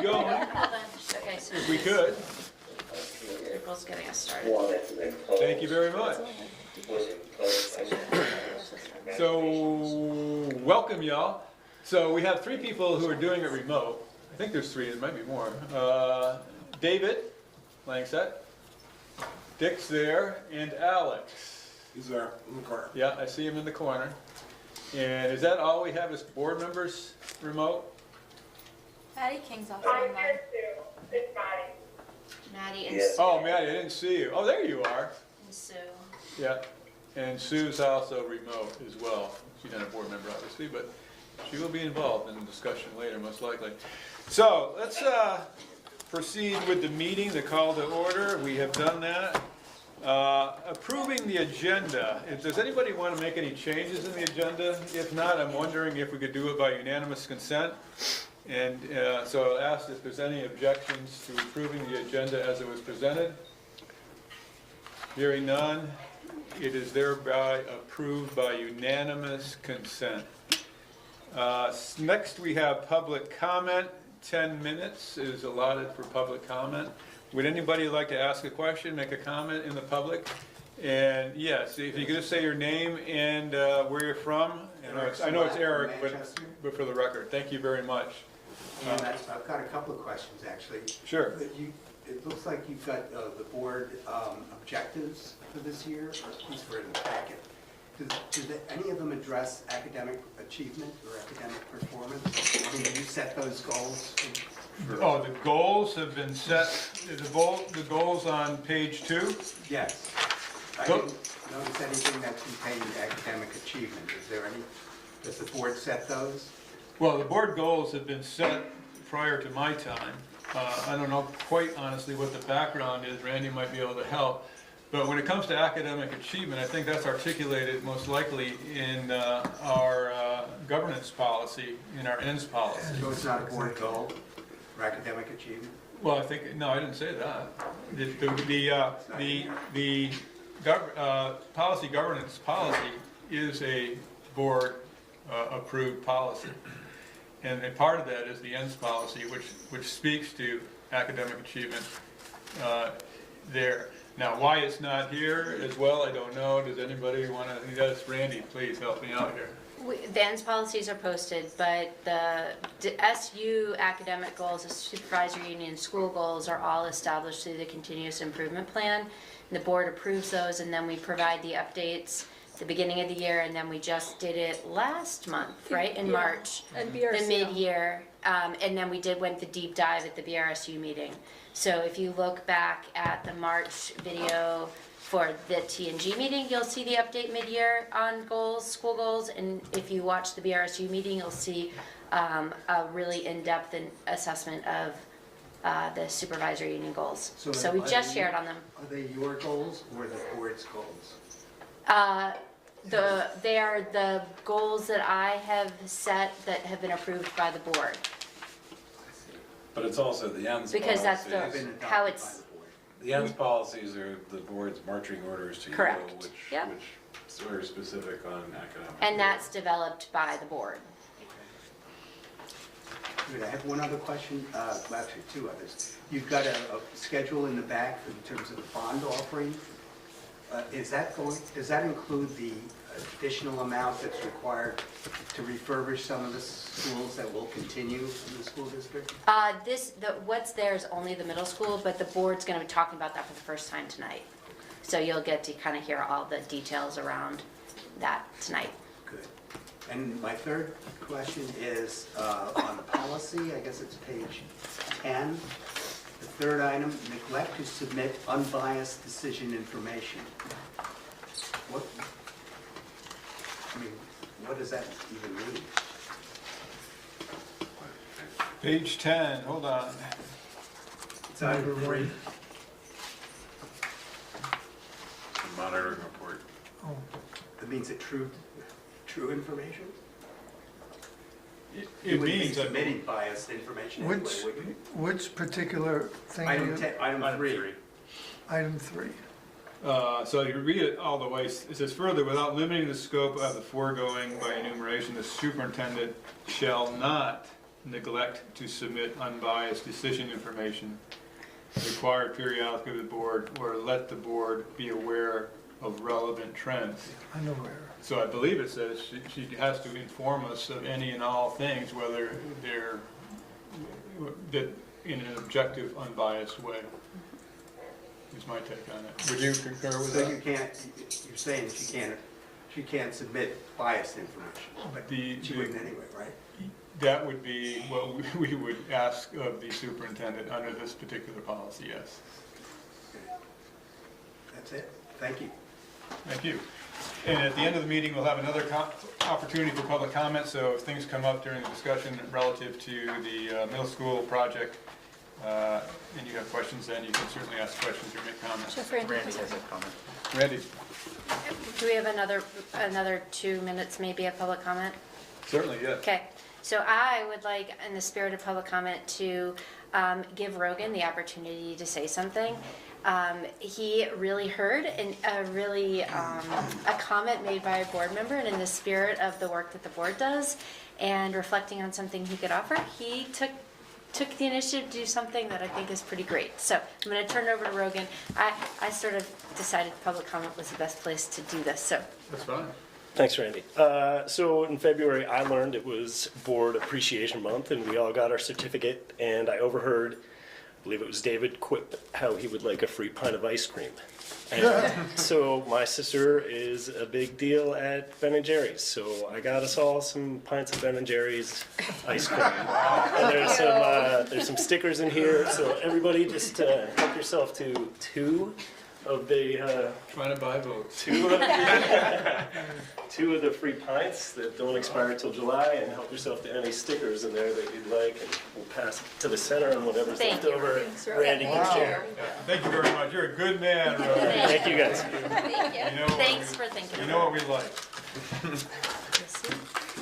going, Hold on. Okay, so if we could. April's getting us started. Thank you very much. So, welcome y'all. So we have 3 people who are doing it remote. I think there's 3, there might be more. David Langsett, Dick's there, and Alex. He's there in the corner. Yeah, I see him in the corner. And is that all we have as board members remote? Patty King's also I'm online. here too. It's Maddie. Maddie and, Yes. Oh, Maddie, I didn't see you. Oh, there you are. and Sue. Yeah, and Sue's also remote as well. She's not a board member, obviously, but she will be involved in the discussion later, most likely. So let's proceed with the meeting, the call to order. We have done that. Approving the agenda. Does anybody want to make any changes in the agenda? If not, I'm wondering if we could do it by unanimous consent. And so I'll ask if there's any objections to approving the agenda as it was presented. Hearing none, it is thereby approved by unanimous consent. Next, we have public comment. 10 minutes is allotted for public comment. Would anybody like to ask a question, make a comment in the public? And yes, if you could just say your name and where you're from. I know it's Eric, but for the record, thank you very much. And I've got a couple of questions, actually. Sure. It looks like you've got the board objectives for this year, or at least for in the packet. Do any of them address academic achievement or academic performance? Did you set those goals? Oh, the goals have been set, the goals on page 2? Yes. I Go- didn't notice anything that contained academic achievement. Does the board set those? Well, the board goals have been set prior to my time. I don't know quite honestly what the background is. Randy might be able to help. But when it comes to academic achievement, I think that's articulated most likely in our governance policy, in our ends policy. So it's not a board goal for academic achievement? Well, I think, no, I didn't say that. The policy governance policy is a board approved policy. And a part of that is the ends policy, which speaks to academic achievement there. Now, why it's not here as well, I don't know. Does anybody want to, yes, Randy, please help me out here. The ends policies are posted, but the SU academic goals, the supervisory union school goals are all established through the continuous improvement plan. And the board approves those, and then we provide the updates at the beginning of the year, and then we just did it last month, right, in March. And The BRC. mid-year, and then we went the deep dive at the BRSU meeting. So if you look back at the March video for the T&G meeting, you'll see the update mid-year on goals, school goals, and if you watch the BRSU meeting, you'll see a really in-depth assessment of the supervisory union goals. So we just shared on them. Are they your goals or the board's goals? They are the goals that I have set that have been approved by the board. But it's also the ends Because that's policies. the- Been adopted How by it's- the board. The ends policies are the board's marching orders to you, Correct. which Yep. is very specific on academic. And that's developed by the board. Good, I have one other question, well, actually 2 others. You've got a schedule in the back in terms of the bond offering. Does that include the additional amount that's required to refurbish some of the schools that will continue in the school district? What's there is only the middle school, but the board's gonna be talking about that for the first time tonight. So you'll get to kind of hear all the details around that tonight. Good. And my third question is on the policy, I guess it's page 10. The third item, neglect to submit unbiased decision information. What does that even mean? Page 10, hold on. It's item 3. Monitoring report. That means it true information? It You wouldn't be means that submitting biased information anyway, Which, would you? which particular thing? Item 3. Item 3. So you read it all the way. It says further, without limiting the scope of the foregoing by enumeration, the superintendent shall not neglect to submit unbiased decision information required periodically to the board, or let the board be aware of relevant trends. Unaware. So I believe it says she has to inform us of any and all things, whether they're, that in an objective, unbiased way. Is my take on it. Would you concur with So that? you can't, you're saying she can't submit biased information, but she wouldn't anyway, right? That would be what we would ask of the superintendent under this particular policy, yes. That's it. Thank you. Thank you. And at the end of the meeting, we'll have another opportunity for public comment, so if things come up during the discussion relative to the middle school project, and you have questions, then you can certainly ask questions or make comments. Randy has a comment. Randy? Do we have another 2 minutes maybe of public comment? Certainly, yes. Okay, so I would like, in the spirit of public comment, to give Rogan the opportunity to say something. He really heard a comment made by a board member, and in the spirit of the work that the board does, and reflecting on something he could offer, he took the initiative to do something that I think is pretty great. So I'm going to turn it over to Rogan. I sort of decided public comment was the best place to do this, so. That's fine. Thanks, Randy. So in February, I learned it was Board Appreciation Month, and we all got our certificate, and I overheard, I believe it was David, quip how he would like a free pint of ice cream. And so my sister is a big deal at Ben & Jerry's, so I got us all some pints of Ben & Jerry's ice cream. And there's some stickers in here, so everybody just help yourself to two of the Trying to buy votes. two of the free pints that don't expire until July, and help yourself to any stickers in there that you'd like, and we'll pass it to the center, and whatever's Thank left you. over, Randy can share. Thank you very much. You're a good man, Rogan. Thank you, guys. Thank you. You know what Thanks we- for thinking You of know what we like.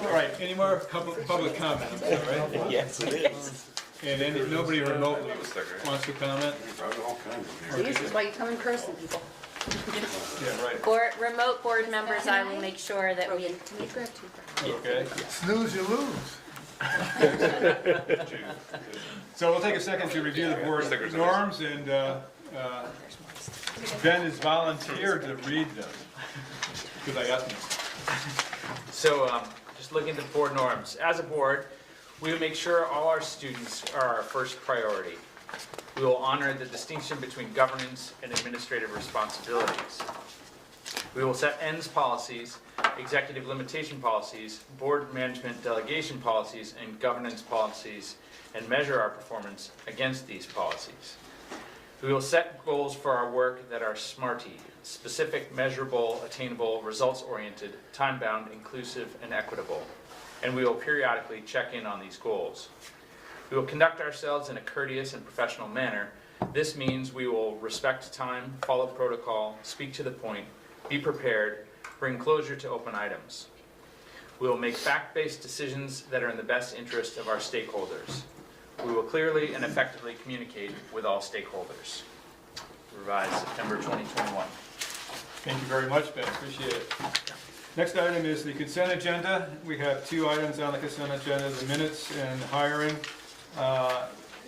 All right, any more public comments, all right? Yes, it is. And then nobody remotely wants to comment? This is why you come in person, people. Yeah, right, remote board members, I will make sure that we, okay. Snooze, you lose. So we'll take a second to review the board norms, and Ben has volunteered to read them, because I asked him. So, just looking at the board norms. As a board, we will make sure all our students are our first priority. We will honor the distinction between governance and administrative responsibilities. We will set ends policies, executive limitation policies, board management delegation policies, and governance policies, and measure our performance against these policies. We will set goals for our work that are SMARTY, specific, measurable, attainable, results-oriented, time-bound, inclusive, and equitable. And we will periodically check in on these goals. We will conduct ourselves in a courteous and professional manner. This means we will respect time, follow protocol, speak to the point, be prepared, bring closure to open items. We will make fact-based decisions that are in the best interest of our stakeholders. We will clearly and effectively communicate with all stakeholders. Revised September 2021. Thank you very much, Ben, appreciate it. Next item is the consent agenda. We have 2 items on the consent agenda, the minutes and hiring.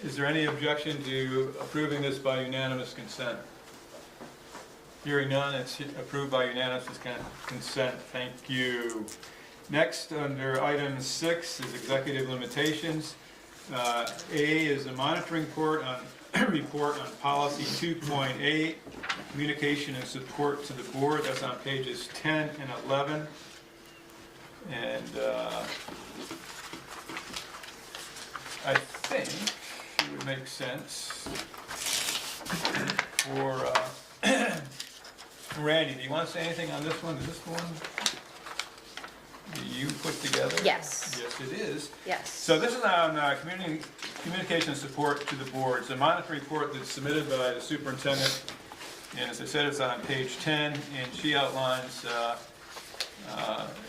Is there any objection to approving this by unanimous consent? Hearing none, it's approved by unanimous consent. Thank you. Next, under item 6 is executive limitations. A is a monitoring report on policy 2.8, communication and support to the board. That's on pages 10 and 11. And I think it would make sense for Randy, do you want to say anything on this one? Is this the one that you put together? Yes. Yes, it is. yes. So this is on communication support to the board. It's a monitoring report that's submitted by the superintendent, and as I said, it's on page 10, and she outlines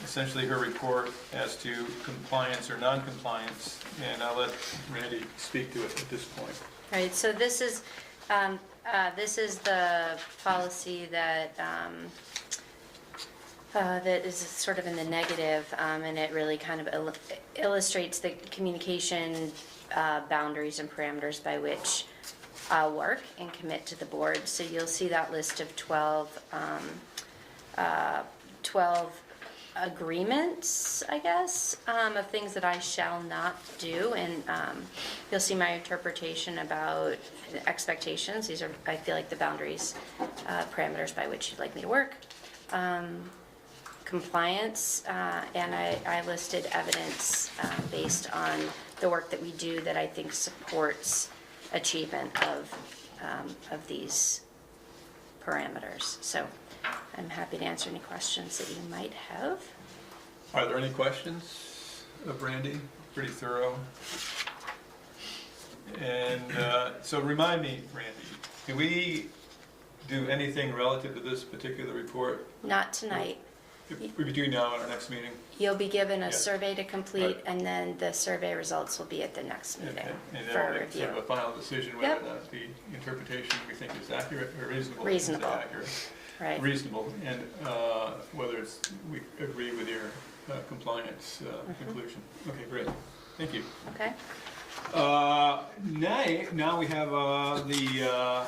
essentially her report as to compliance or non-compliance, and I'll let Randy speak to it at this point. All right, so this is the policy that that is sort of in the negative, and it really kind of illustrates the communication boundaries and parameters by which I'll work and commit to the board. So you'll see that list of 12 agreements, I guess, of things that I shall not do, and you'll see my interpretation about expectations. These are, I feel like, the boundaries, parameters by which you'd like me to work. Compliance, and I listed evidence based on the work that we do that I think supports achievement of these parameters. So I'm happy to answer any questions that you might have. Are there any questions of Randy? Pretty thorough. And so remind me, Randy, can we do anything relative to this particular report? Not tonight. Between now and our next meeting? You'll be given a Yes. survey to complete, Right. and then the survey results will be at the next meeting Okay. And then for we'll make review. sort of a final decision whether Yep. or not the interpretation we think is accurate or reasonable. Reasonable. Is accurate. Right. Reasonable, and whether it's, we agree with your compliance conclusion. Okay, great. Thank you. Okay. Now we have the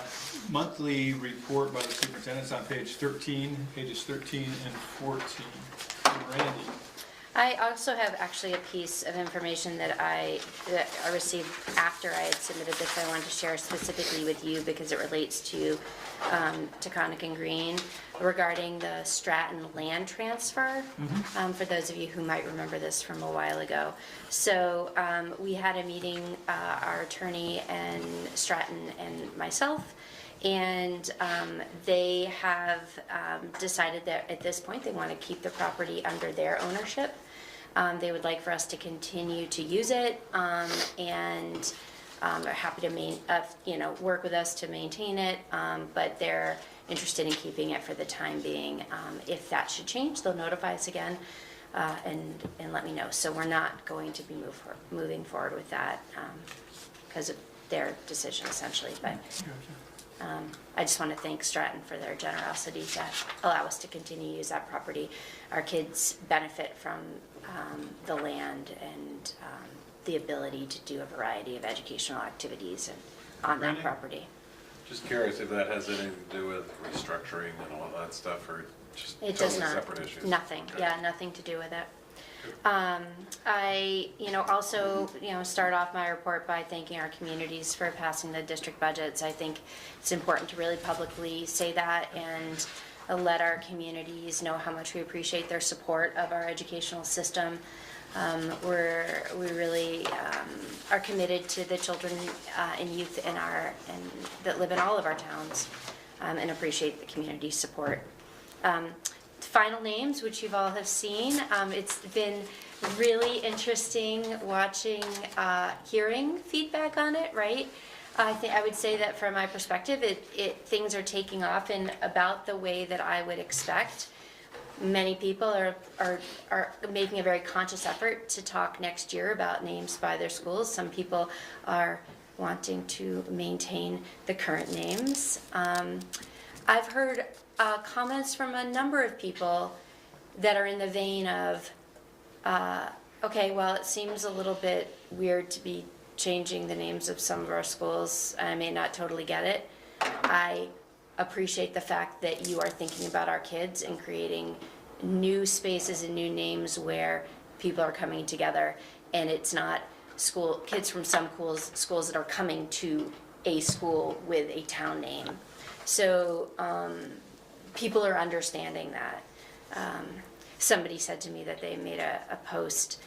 monthly report by the superintendent. It's on page 13, pages 13 and 14. Randy. I also have actually a piece of information that I received after I had submitted this. I wanted to share specifically with you because it relates to Taconic and Green regarding the Stratton land transfer. For those of you who might remember this from a while ago. So we had a meeting, our attorney and Stratton and myself, and they have decided that at this point they want to keep the property under their ownership. They would like for us to continue to use it, and are happy to work with us to maintain it, but they're interested in keeping it for the time being. If that should change, they'll notify us again and let me know. So we're not going to be moving forward with that because of their decision essentially. But I just want to thank Stratton for their generosity to allow us to continue to use that property. Our kids benefit from the land and the ability to do a variety of educational activities on that Randy? property. Just curious if that has anything to do with restructuring and all that stuff, or just It does totally not. separate issues? Nothing. Okay. Yeah, nothing to do with it. I, also, start off my report by thanking our communities for passing the district budgets. I think it's important to really publicly say that and let our communities know how much we appreciate their support of our educational system. We really are committed to the children and youth that live in all of our towns, and appreciate the community's support. Final names, which you've all have seen. It's been really interesting watching, hearing feedback on it, right? I would say that from my perspective, things are taking off in about the way that I would expect. Many people are making a very conscious effort to talk next year about names by their schools. Some people are wanting to maintain the current names. I've heard comments from a number of people that are in the vein of, okay, well, it seems a little bit weird to be changing the names of some of our schools. I may not totally get it. I appreciate the fact that you are thinking about our kids and creating new spaces and new names where people are coming together, and it's not kids from some schools that are coming to a school with a town name. So people are understanding that. Somebody said to me that they made a post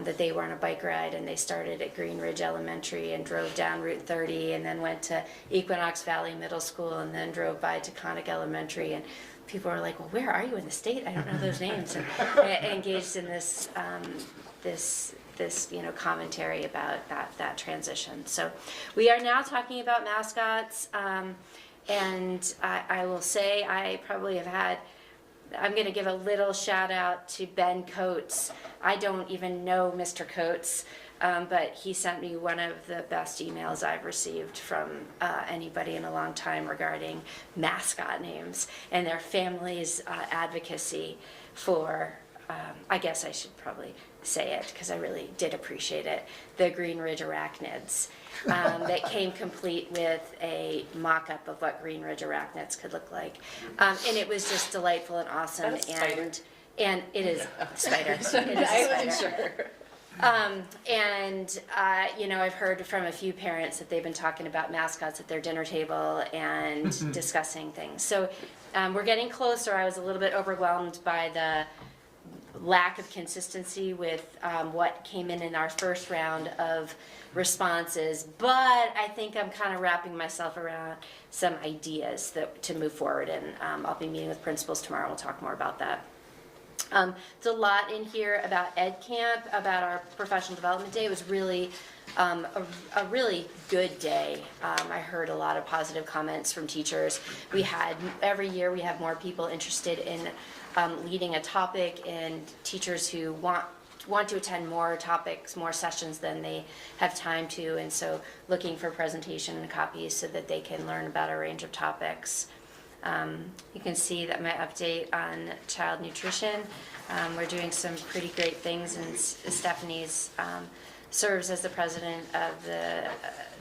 that they were on a bike ride and they started at Green Ridge Elementary and drove down Route 30 and then went to Equinox Valley Middle School and then drove by Taconic Elementary, and people were like, well, where are you in the state? I don't know those names. And engaged in this commentary about that transition. So we are now talking about mascots, and I will say I probably have had, I'm going to give a little shout out to Ben Coates. I don't even know Mr. Coates. But he sent me one of the best emails I've received from anybody in a long time regarding mascot names and their family's advocacy for, I guess I should probably say it because I really did appreciate it, the Green Ridge Arachnids. That came complete with a mock-up of what Green Ridge Arachnids could look like. And it was just delightful and awesome. That's a spider. And it is a spider. It is a I wasn't spider. sure. You know, I've heard from a few parents that they've been talking about mascots at their dinner table and discussing things. So we're getting closer. I was a little bit overwhelmed by the lack of consistency with what came in our first round of responses, but I think I'm kind of wrapping myself around some ideas to move forward, and I'll be meeting with principals tomorrow. We'll talk more about that. There's a lot in here about Ed Camp, about our professional development day. It was really a really good day. I heard a lot of positive comments from teachers. Every year we have more people interested in leading a topic, and teachers who want to attend more topics, more sessions than they have time to, and so looking for presentation and copies so that they can learn about a range of topics. You can see that my update on child nutrition. We're doing some pretty great things, and Stephanie's serves as the president of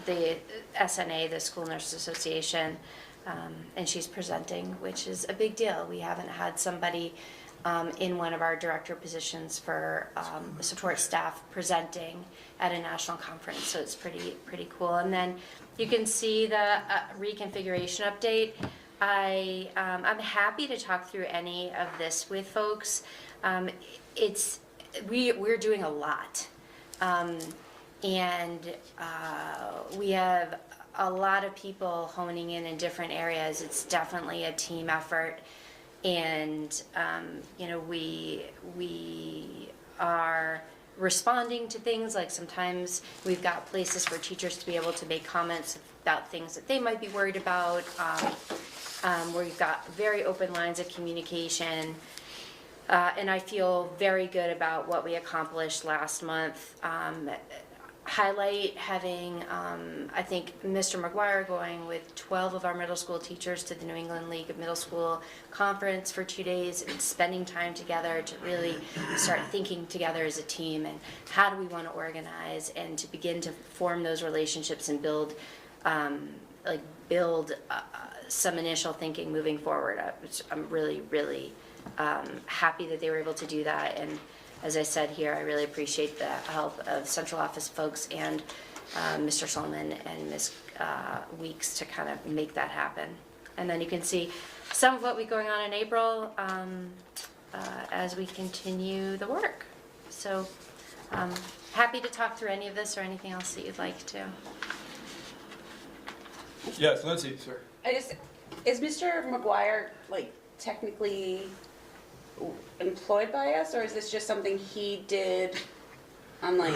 the SNA, the School Nurses Association, and she's presenting, which is a big deal. We haven't had somebody in one of our director positions for support staff presenting at a national conference, so it's pretty cool. And then you can see the reconfiguration update. I'm happy to talk through any of this with folks. We're doing a lot, and we have a lot of people honing in different areas. It's definitely a team effort, and you know, we are responding to things. Like sometimes we've got places for teachers to be able to make comments about things that they might be worried about. Where we've got very open lines of communication, and I feel very good about what we accomplished last month. Highlight having, I think, Mr. McGuire going with 12 of our middle school teachers to the New England League of Middle School Conference for 2 days and spending time together to really start thinking together as a team and how do we want to organize and to begin to form those relationships and build some initial thinking moving forward. I'm really, really happy that they were able to do that. And as I said here, I really appreciate the help of central office folks and Mr. Solomon and Ms. Weeks to kind of make that happen. And then you can see some of what we're going on in April as we continue the work. So happy to talk through any of this or anything else that you'd like to. Yes, Lindsay, sir. Is Mr. McGuire like technically employed by us, or is this just something he did on like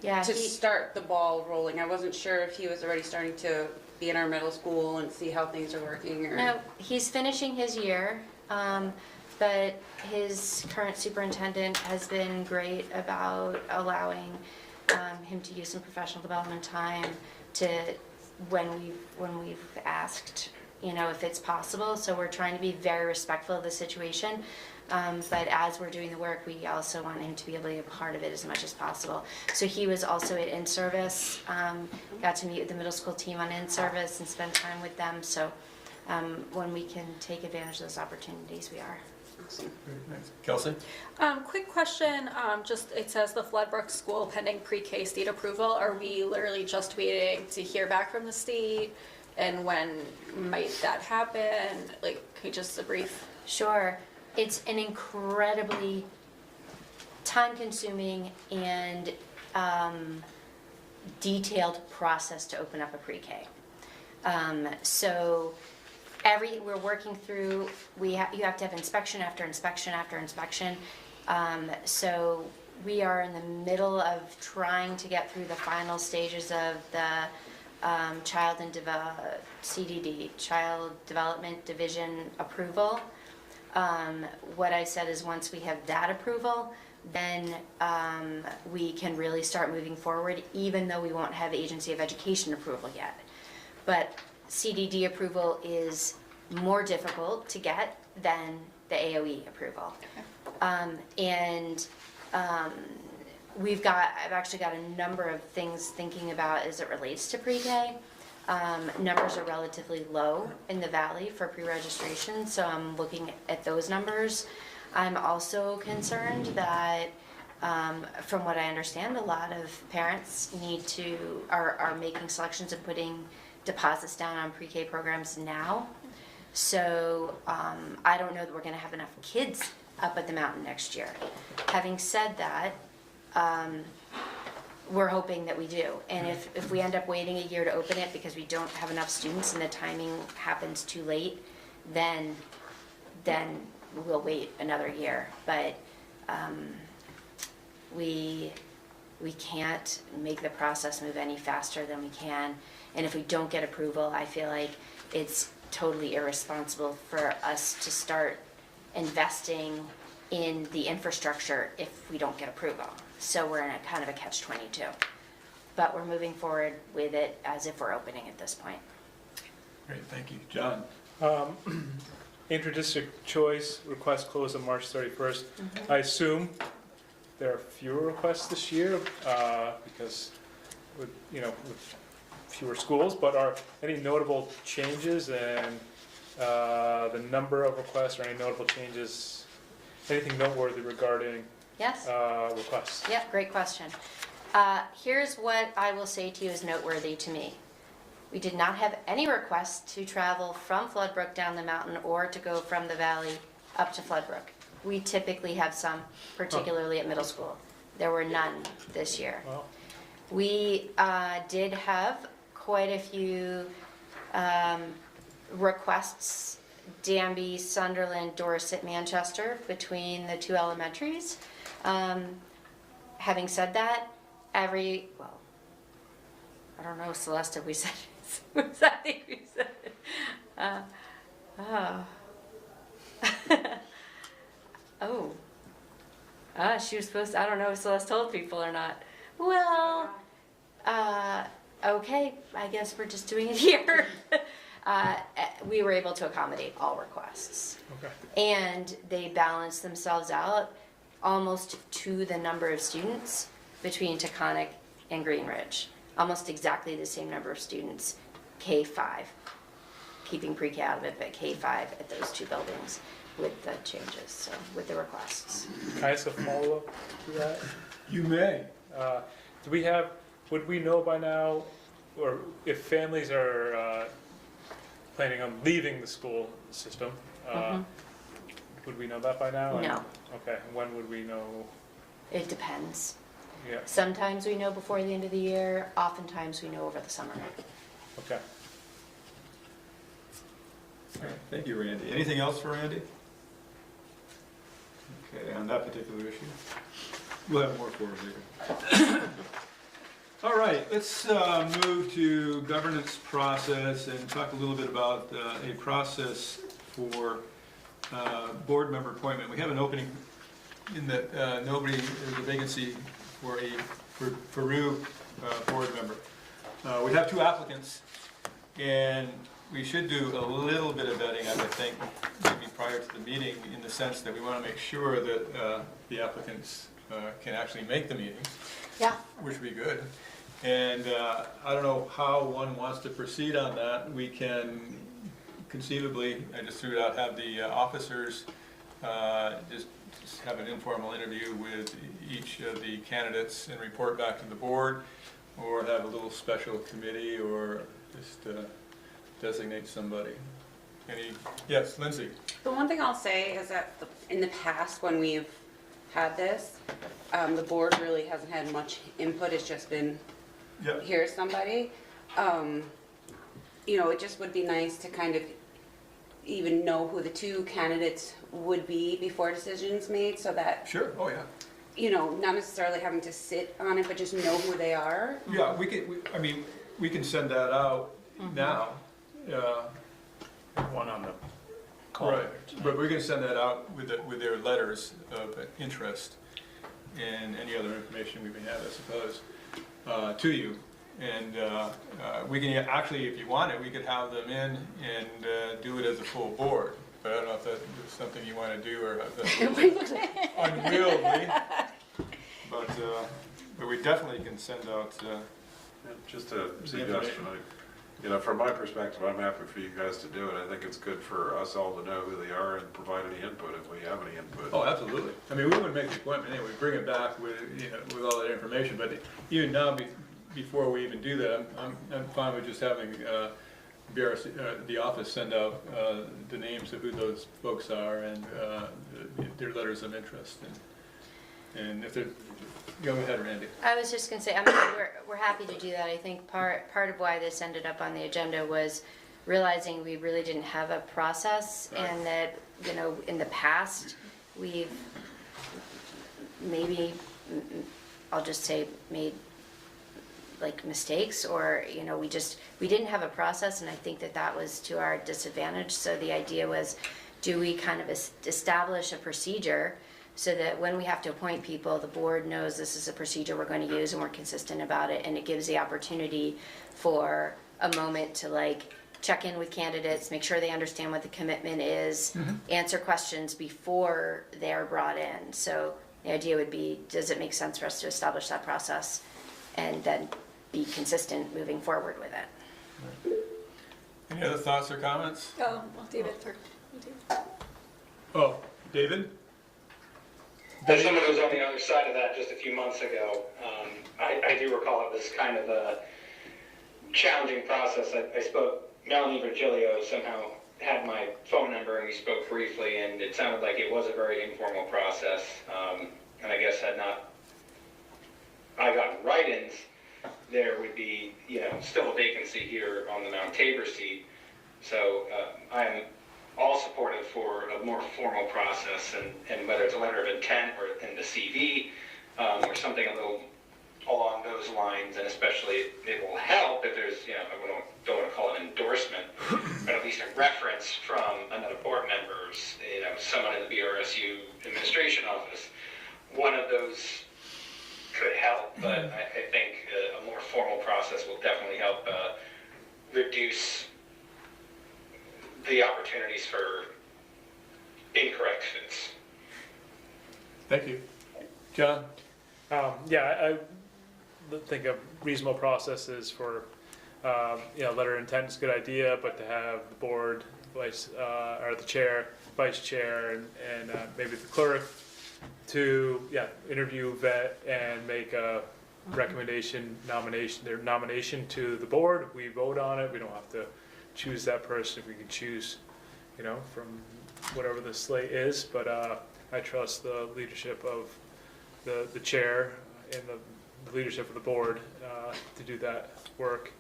Yeah, to start the ball rolling? I wasn't sure if he was already starting to be in our middle school and see how things are working, or No, he's finishing his year, but his current superintendent has been great about allowing him to use some professional development time to when we've asked, you know, if it's possible. So we're trying to be very respectful of the situation. But as we're doing the work, we also want him to be able to be a part of it as much as possible. So he was also at in-service, got to meet with the middle school team on in-service and spend time with them. So when we can take advantage of those opportunities, we are. awesome. Thanks. Kelsey? Quick question, just, it says the Floodbrook School pending pre-K state approval. Are we literally just waiting to hear back from the state? And when might that happen? Like, can you just a brief? Sure. It's an incredibly time-consuming and detailed process to open up a pre-K. So we're working through, you have to have inspection after inspection after inspection. So we are in the middle of trying to get through the final stages of the CDD, Child Development Division approval. What I said is once we have that approval, then we can really start moving forward, even though we won't have Agency of Education approval yet. But CDD approval is more difficult to get than the AOE approval. I've actually got a number of things thinking about as it relates to pre-K. Numbers are relatively low in the valley for pre-registration, so I'm looking at those numbers. I'm also concerned that, from what I understand, a lot of parents are making selections and putting deposits down on pre-K programs now. So I don't know that we're gonna have enough kids up at the mountain next year. Having said that, we're hoping that we do. And if we end up waiting a year to open it because we don't have enough students and the timing happens too late, then we'll wait another year. But we can't make the process move any faster than we can. And if we don't get approval, I feel like it's totally irresponsible for us to start investing in the infrastructure if we don't get approval. So we're in a kind of a catch-22. But we're moving forward with it as if we're opening at this point. Great, thank you. John? Inter-district choice request closed on March 31st. I assume there are fewer requests this year because with fewer schools, but are any notable changes in the number of requests or any notable changes, anything noteworthy regarding Yes? requests? Yep, great question. Here's what I will say to you is noteworthy to me. We did not have any requests to travel from Floodbrook down the mountain or to go from the valley up to Floodbrook. We typically have some, particularly at middle school. There were none this year. Well, We did have quite a few requests, Danby, Sunderland, Dorset, Manchester, between the two elementaries. Having said that, I don't know, Celeste, have we said it? I think we said it. She was supposed to, I don't know if Celeste told people or not. Well, okay, I guess we're just doing it here. We were able to accommodate all requests. okay. And they balanced themselves out almost to the number of students between Taconic and Green Ridge. Almost exactly the same number of students, K-5, keeping pre-K out of it, but K-5 at those two buildings with the changes, so with the requests. Can I ask a follow-up to that? You may. Would we know by now, or if families are planning on leaving the school system, would we know that by now? No. Okay, when would we know? It depends. Yeah, Sometimes we know before the end of the year, oftentimes we know over the summer. okay. All right, thank you, Randy. Anything else for Randy? Okay, on that particular issue? We'll have more for us later. All right, let's move to governance process and talk a little bit about a process for board member appointment. We have an opening in that there's a vacancy for a Peru board member. We have two applicants, and we should do a little bit of vetting, I would think, maybe prior to the meeting, in the sense that we want to make sure that the applicants can actually make the meetings. Yeah. Which would be good. And I don't know how one wants to proceed on that. We can conceivably, I just threw it out, have the officers just have an informal interview with each of the candidates and report back to the board, or have a little special committee, or just designate somebody. Yes, Lindsay? The one thing I'll say is that in the past, when we've had this, the board really hasn't had much input. It's just been, Yep. here's somebody. It just would be nice to kind of even know who the two candidates would be before decisions made, so that, Sure, oh yeah. not necessarily having to sit on it, but just know who they are. Yeah, we can send that out now. One on the call. Right, but we're gonna send that out with their letters of interest. and any other information we may have, I suppose, to you. And we can actually, if you want it, we could have them in and do it as a full board. But I don't know if that is something you want to do or if that's unwieldy. But we definitely can send out. Yeah, just a suggestion, from my perspective, I'm happy for you guys to do it. I think it's good for us all to know who they are and provide any input if we have any input. Oh, absolutely. I mean, we would make the appointment anyway, bring it back with, with all that information, but even now, before we even do that, I'm fine with just having BRC, the office send out the names of who those folks are and their letters of interest. And if they're, go ahead, Randy. I was just gonna say, I mean, we're happy to do that. I think part of why this ended up on the agenda was realizing we really didn't have a process, and that, in the past, we've maybe, I'll just say, made like mistakes, or, we didn't have a process, and I think that was to our disadvantage. So the idea was, do we kind of establish a procedure so that when we have to appoint people, the board knows this is a procedure we're going to use and we're consistent about it, and it gives the opportunity for a moment to check in with candidates, make sure they understand what the commitment is, answer questions before they're brought in. So the idea would be, does it make sense for us to establish that process and then be consistent moving forward with it? Any other thoughts or comments? Oh, well, David, Oh, David? As someone who was on the other side of that just a few months ago, I do recall it was kind of a challenging process. I spoke, Melanie Virgilio somehow had my phone number and we spoke briefly, and it sounded like it was a very informal process. And I guess had not I gotten write-ins, there would be, still a vacancy here on the Mount Tabor seat. So I'm all supportive for a more formal process, and whether it's a letter of intent or in the CV or something a little along those lines, and especially it will help if there's, I don't want to call it an endorsement, but at least a reference from another board member, someone in the BRSU administration office. One of those could help, but I think a more formal process will definitely help reduce the opportunities for incorrect fits. Thank you. John? I think a reasonable process is for, letter of intent is a good idea, but to have the board, or the chair, vice chair, and maybe the clerk to, interview, vet, and make a their nomination to the board. We vote on it. We don't have to choose that person. We can choose, from whatever the slate is, but I trust the leadership of the chair and the leadership of the board to do that work.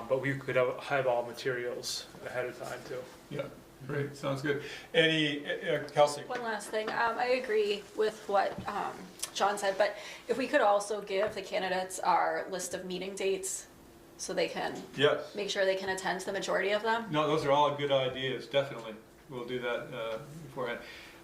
But we could have all materials ahead of time too. Yeah, great, sounds good. Any, Kelsey? one last thing. I agree with what John said, but if we could also give the candidates our list of meeting dates so they can Yes. make sure they can attend the majority of them. No, those are all good ideas, definitely. We'll do that beforehand.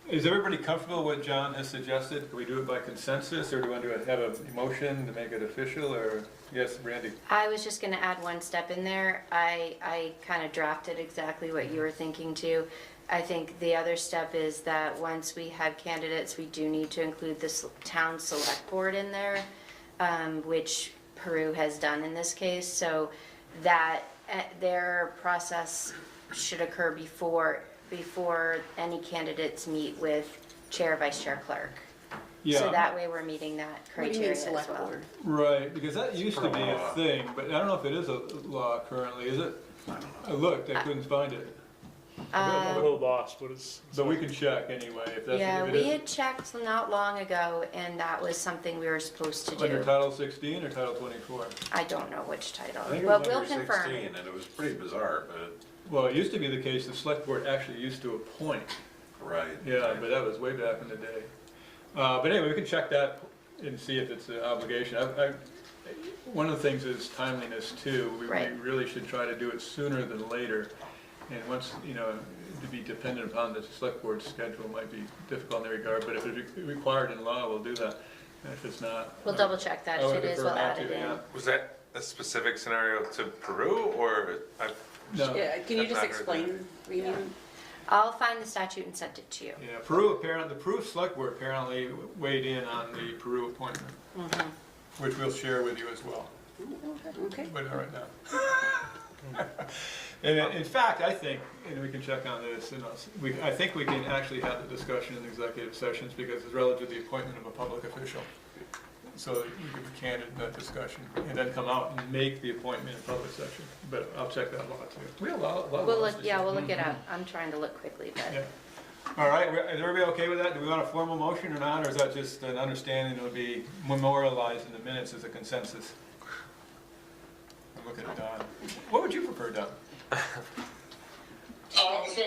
Is everybody comfortable with what John has suggested? Can we do it by consensus, or do we want to have a motion to make it official, or, yes, Randy? I was just gonna add one step in there. I kind of drafted exactly what you were thinking too. I think the other step is that once we have candidates, we do need to include the town select board in there, which Peru has done in this case, so that their process should occur before any candidates meet with chair, vice chair, clerk. Yeah. So that way we're meeting that What do you criteria mean as select well. board? Right, because that used to be a thing, but I don't know if it is a law currently, is it? I looked, I couldn't find it. I'm a little lost. What is? But we can check anyway, if that's, Yeah, if it we is. had checked not long ago, and that was something we were supposed to Under do. Title 16 or Title 24? I don't know which title, I think it but was we'll under confirm. 16, and it was pretty bizarre, but, Well, it used to be the case, the select board actually used to appoint. right. Yeah, but that was way back in the day. But anyway, we can check that and see if it's an obligation. One of the things is timeliness too. We Right. really should try to do it sooner than later. And once, to be dependent upon the select board schedule might be difficult in that regard, but if it's required in law, we'll do that. And if it's not. We'll double check that. I would If it is, prefer we'll not add it to, in. yeah. Was that a specific scenario to Peru, or? No. Yeah, can you I've just not heard explain, Rhiannon? I'll find the statute and send it to you. Yeah, Peru apparently, the Peru Select Board apparently weighed in on the Peru appointment, which we'll share with you as well, Okay. but not right now. And in fact, I think, and we can check on this, and I think we can actually have the discussion in executive sessions because it's relative to the appointment of a public official. So that we can be candid in that discussion and then come out and make the appointment in public session. But I'll check that law too. We have a lot of We'll laws look, to yeah, check. we'll look it up. I'm trying to look quickly, Yeah. but All right, is everybody okay with that? Do we want a formal motion or not, or is that just an understanding it'll be memorialized in the minutes as a consensus? I'm looking at Don. What would you prefer, Don? So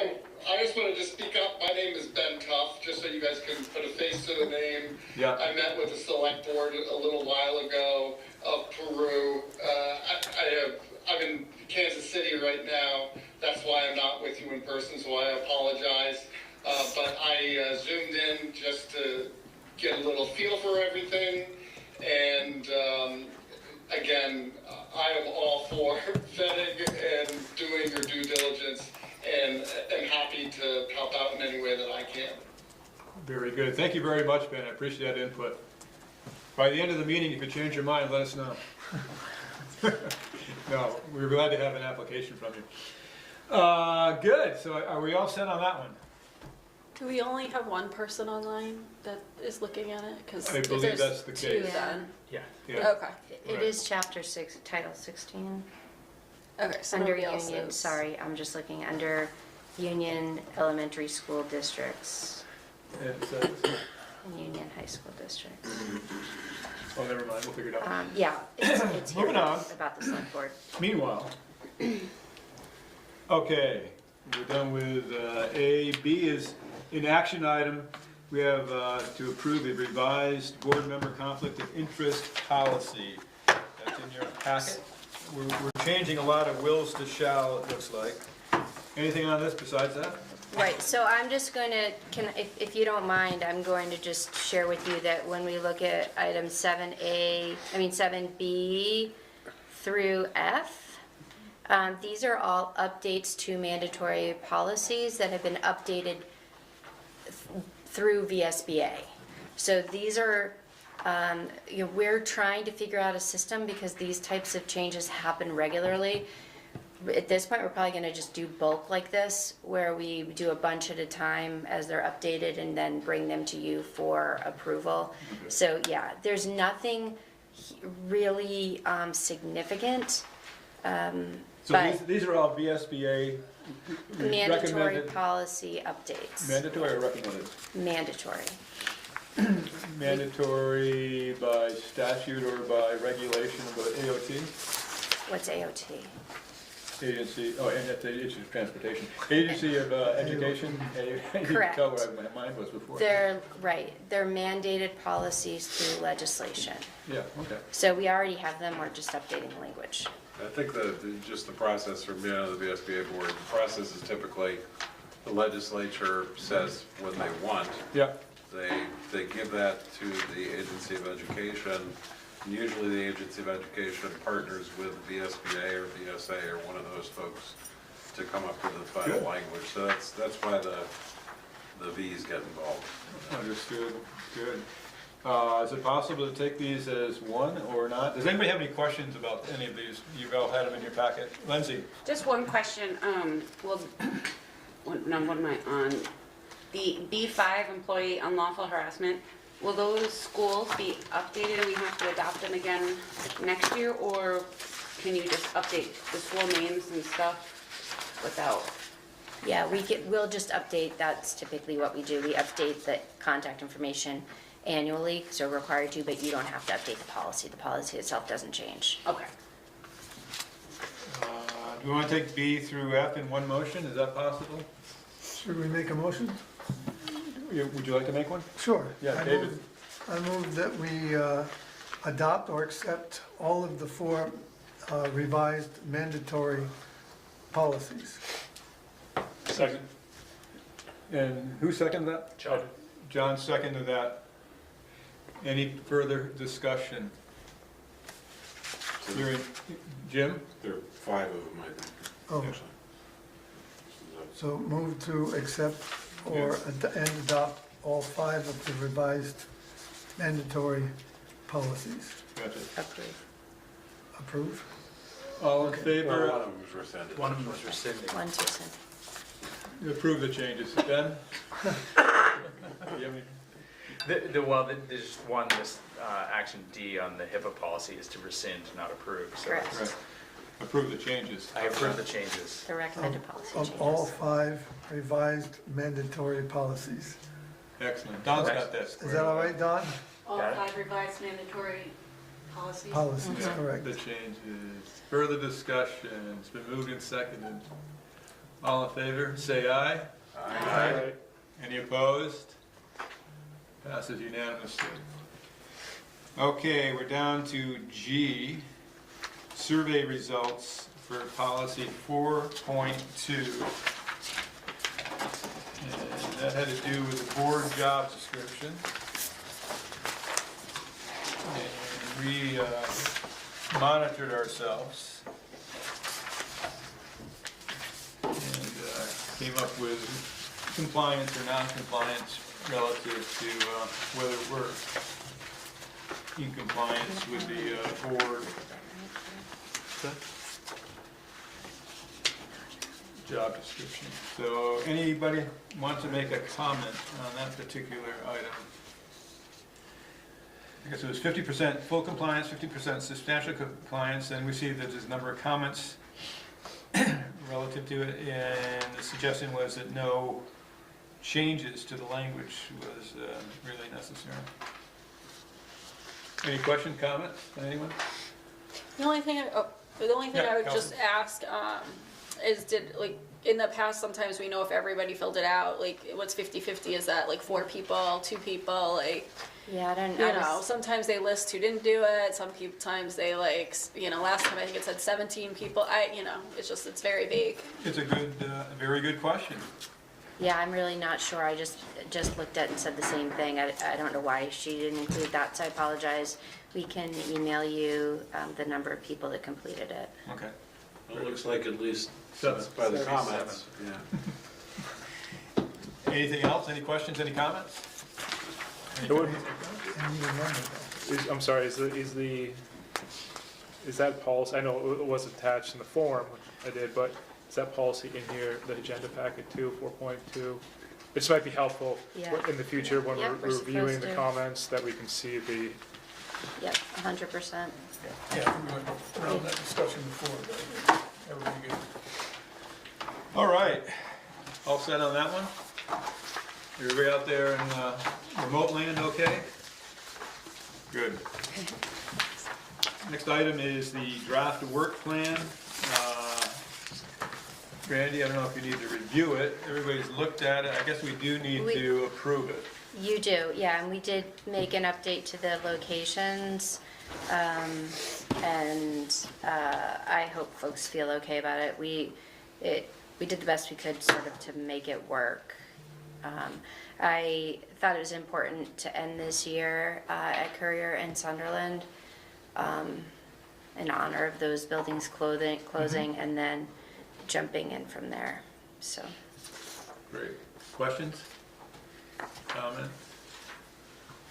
I just wanted to speak up. My name is Ben Tuff, just so you guys can put a face to the name. Yeah. I met with the select board a little while ago of Peru. I'm in Kansas City right now. That's why I'm not with you in person, so I apologize. But I zoomed in just to get a little feel for everything. And again, I am all for vetting and doing your due diligence, and am happy to help out in any way that I can. Very good. Thank you very much, Ben. I appreciate that input. By the end of the meeting, if you change your mind, let us know. No, we're glad to have an application from you. Good. So are we all set on that one? Do we only have one person online that is looking at it? 'Cause I if believe there's that's the two, case. then. Yeah. Yeah. Okay. it is chapter 6, title 16. Okay, so Under nobody else union, is. sorry, I'm just looking under Union Elementary School Districts It says, and Union High School Districts. oh, never mind. We'll figure it out. Yeah, it's here Moving on. about the select board. Meanwhile, okay, we're done with A. B is an action item. We have to approve a revised board member conflict of interest policy. That's in your packet. We're changing a lot of wills to shall, it looks like. Anything on this besides that? Right, so I'm just going to, if you don't mind, I'm going to just share with you that when we look at item 7B through F, these are all updates to mandatory policies that have been updated through VSBA. So these are, we're trying to figure out a system because these types of changes happen regularly. At this point, we're probably gonna just do bulk like this, where we do a bunch at a time as they're updated and then bring them to you for approval. So, yeah, there's nothing really significant, So but these are all VSBA mandatory recommended, policy updates. mandatory or recommended? Mandatory. Mandatory by statute or by regulation of the AOT? What's AOT? Agency, oh, and that's the Agency of Transportation. Agency of Education. You can Correct. tell where my mind was before. They're mandated policies through legislation. Yeah, okay. So we already have them, we're just updating the language. I think just the process from being on the VSBA board, the process is typically the legislature says what they want. Yeah, They give that to the Agency of Education. And usually the Agency of Education partners with VSBA or VSA or one of those folks to come up with the final Good. language. So that's why the V's get involved. understood, good. Is it possible to take these as one or not? Does anybody have any questions about any of these? You've all had them in your packet. Lindsay? Just one question, what am I on? The B5 employee unlawful harassment, will those schools be updated and we have to adopt them again next year? Or can you just update the school names and stuff without? Yeah, we'll just update, that's typically what we do. We update the contact information annually, so we're required to, but you don't have to update the policy. The policy itself doesn't change. Okay. Do we want to take B through F in one motion? Is that possible? Should we make a motion? Would you like to make one? Sure. Yeah, I David. I move that we adopt or accept all of the 4 revised mandatory policies. Second. And who seconded that? John. John seconded that. Any further discussion? Hearing, Jim? There are 5 of them, I think. Oh. actually. So move to accept or and adopt all 5 of the revised mandatory policies. Gotcha. Approve. Approve? All in Well, favor? one of them was rescinded. One of them was rescinded. 1, 2, 3. Approve the changes. Ben? You have any- There's one, this action D on the HIPAA policy is to rescind, not approve. So Correct. Right. Approve the changes. I approve the changes. The recommended policy Of all changes. 5 revised mandatory policies. Excellent. Don's got that Is squared. that all right, Don? All Got it. 5 revised mandatory policies. Policies, Yeah, correct. the changes. Further discussion. It's been moved and seconded. All in favor, say aye. Aye. Any opposed? Passes unanimously. Okay, we're down to G, survey results for policy 4.2. And that had to do with the board job description. And we monitored ourselves and came up with compliance or non-compliance relative to whether we're in compliance with the board job description. So anybody want to make a comment on that particular item? I guess it was 50% full compliance, 50% substantial compliance, and we see that there's a number of comments relative to it, and the suggestion was that no changes to the language was really necessary. Any question, comment, anyone? The only thing, Yeah, I would just ask, is in the past, sometimes we know if everybody filled it out, like, what's 50/50, is that like 4 people, 2 people, like, Yeah, I don't you I know, was- sometimes they list who didn't do it, sometimes they last time I think it said 17 people, it's very vague. It's a good, very good question. Yeah, I'm really not sure. I just looked at it and said the same thing. I don't know why she didn't include that, so I apologize. We can email you the number of people that completed it. Okay. It looks like at least So- by the comments, yeah. Anything else, any questions, any comments? It would- And you remember that. I'm sorry, is that policy, I know it was attached in the form, which I did, but is that policy in here, the agenda packet too, 4.2? It just might be helpful Yeah. in the future when Yep, we're we're reviewing supposed the to. comments, that we can see the, Yep, 100%. Yeah, we went around that discussion before, but that would be good. All right, all set on that one? Everybody out there in remote land okay? Good. Next item is the draft work plan. Randy, I don't know if you need to review it. Everybody's looked at it. I guess we do need to approve it. You do, yeah, and we did make an update to the locations. And I hope folks feel okay about it. We did the best we could sort of to make it work. I thought it was important to end this year at Courier and Sunderland in honor of those buildings closing and then jumping in from there, so. Great. Questions? Comments?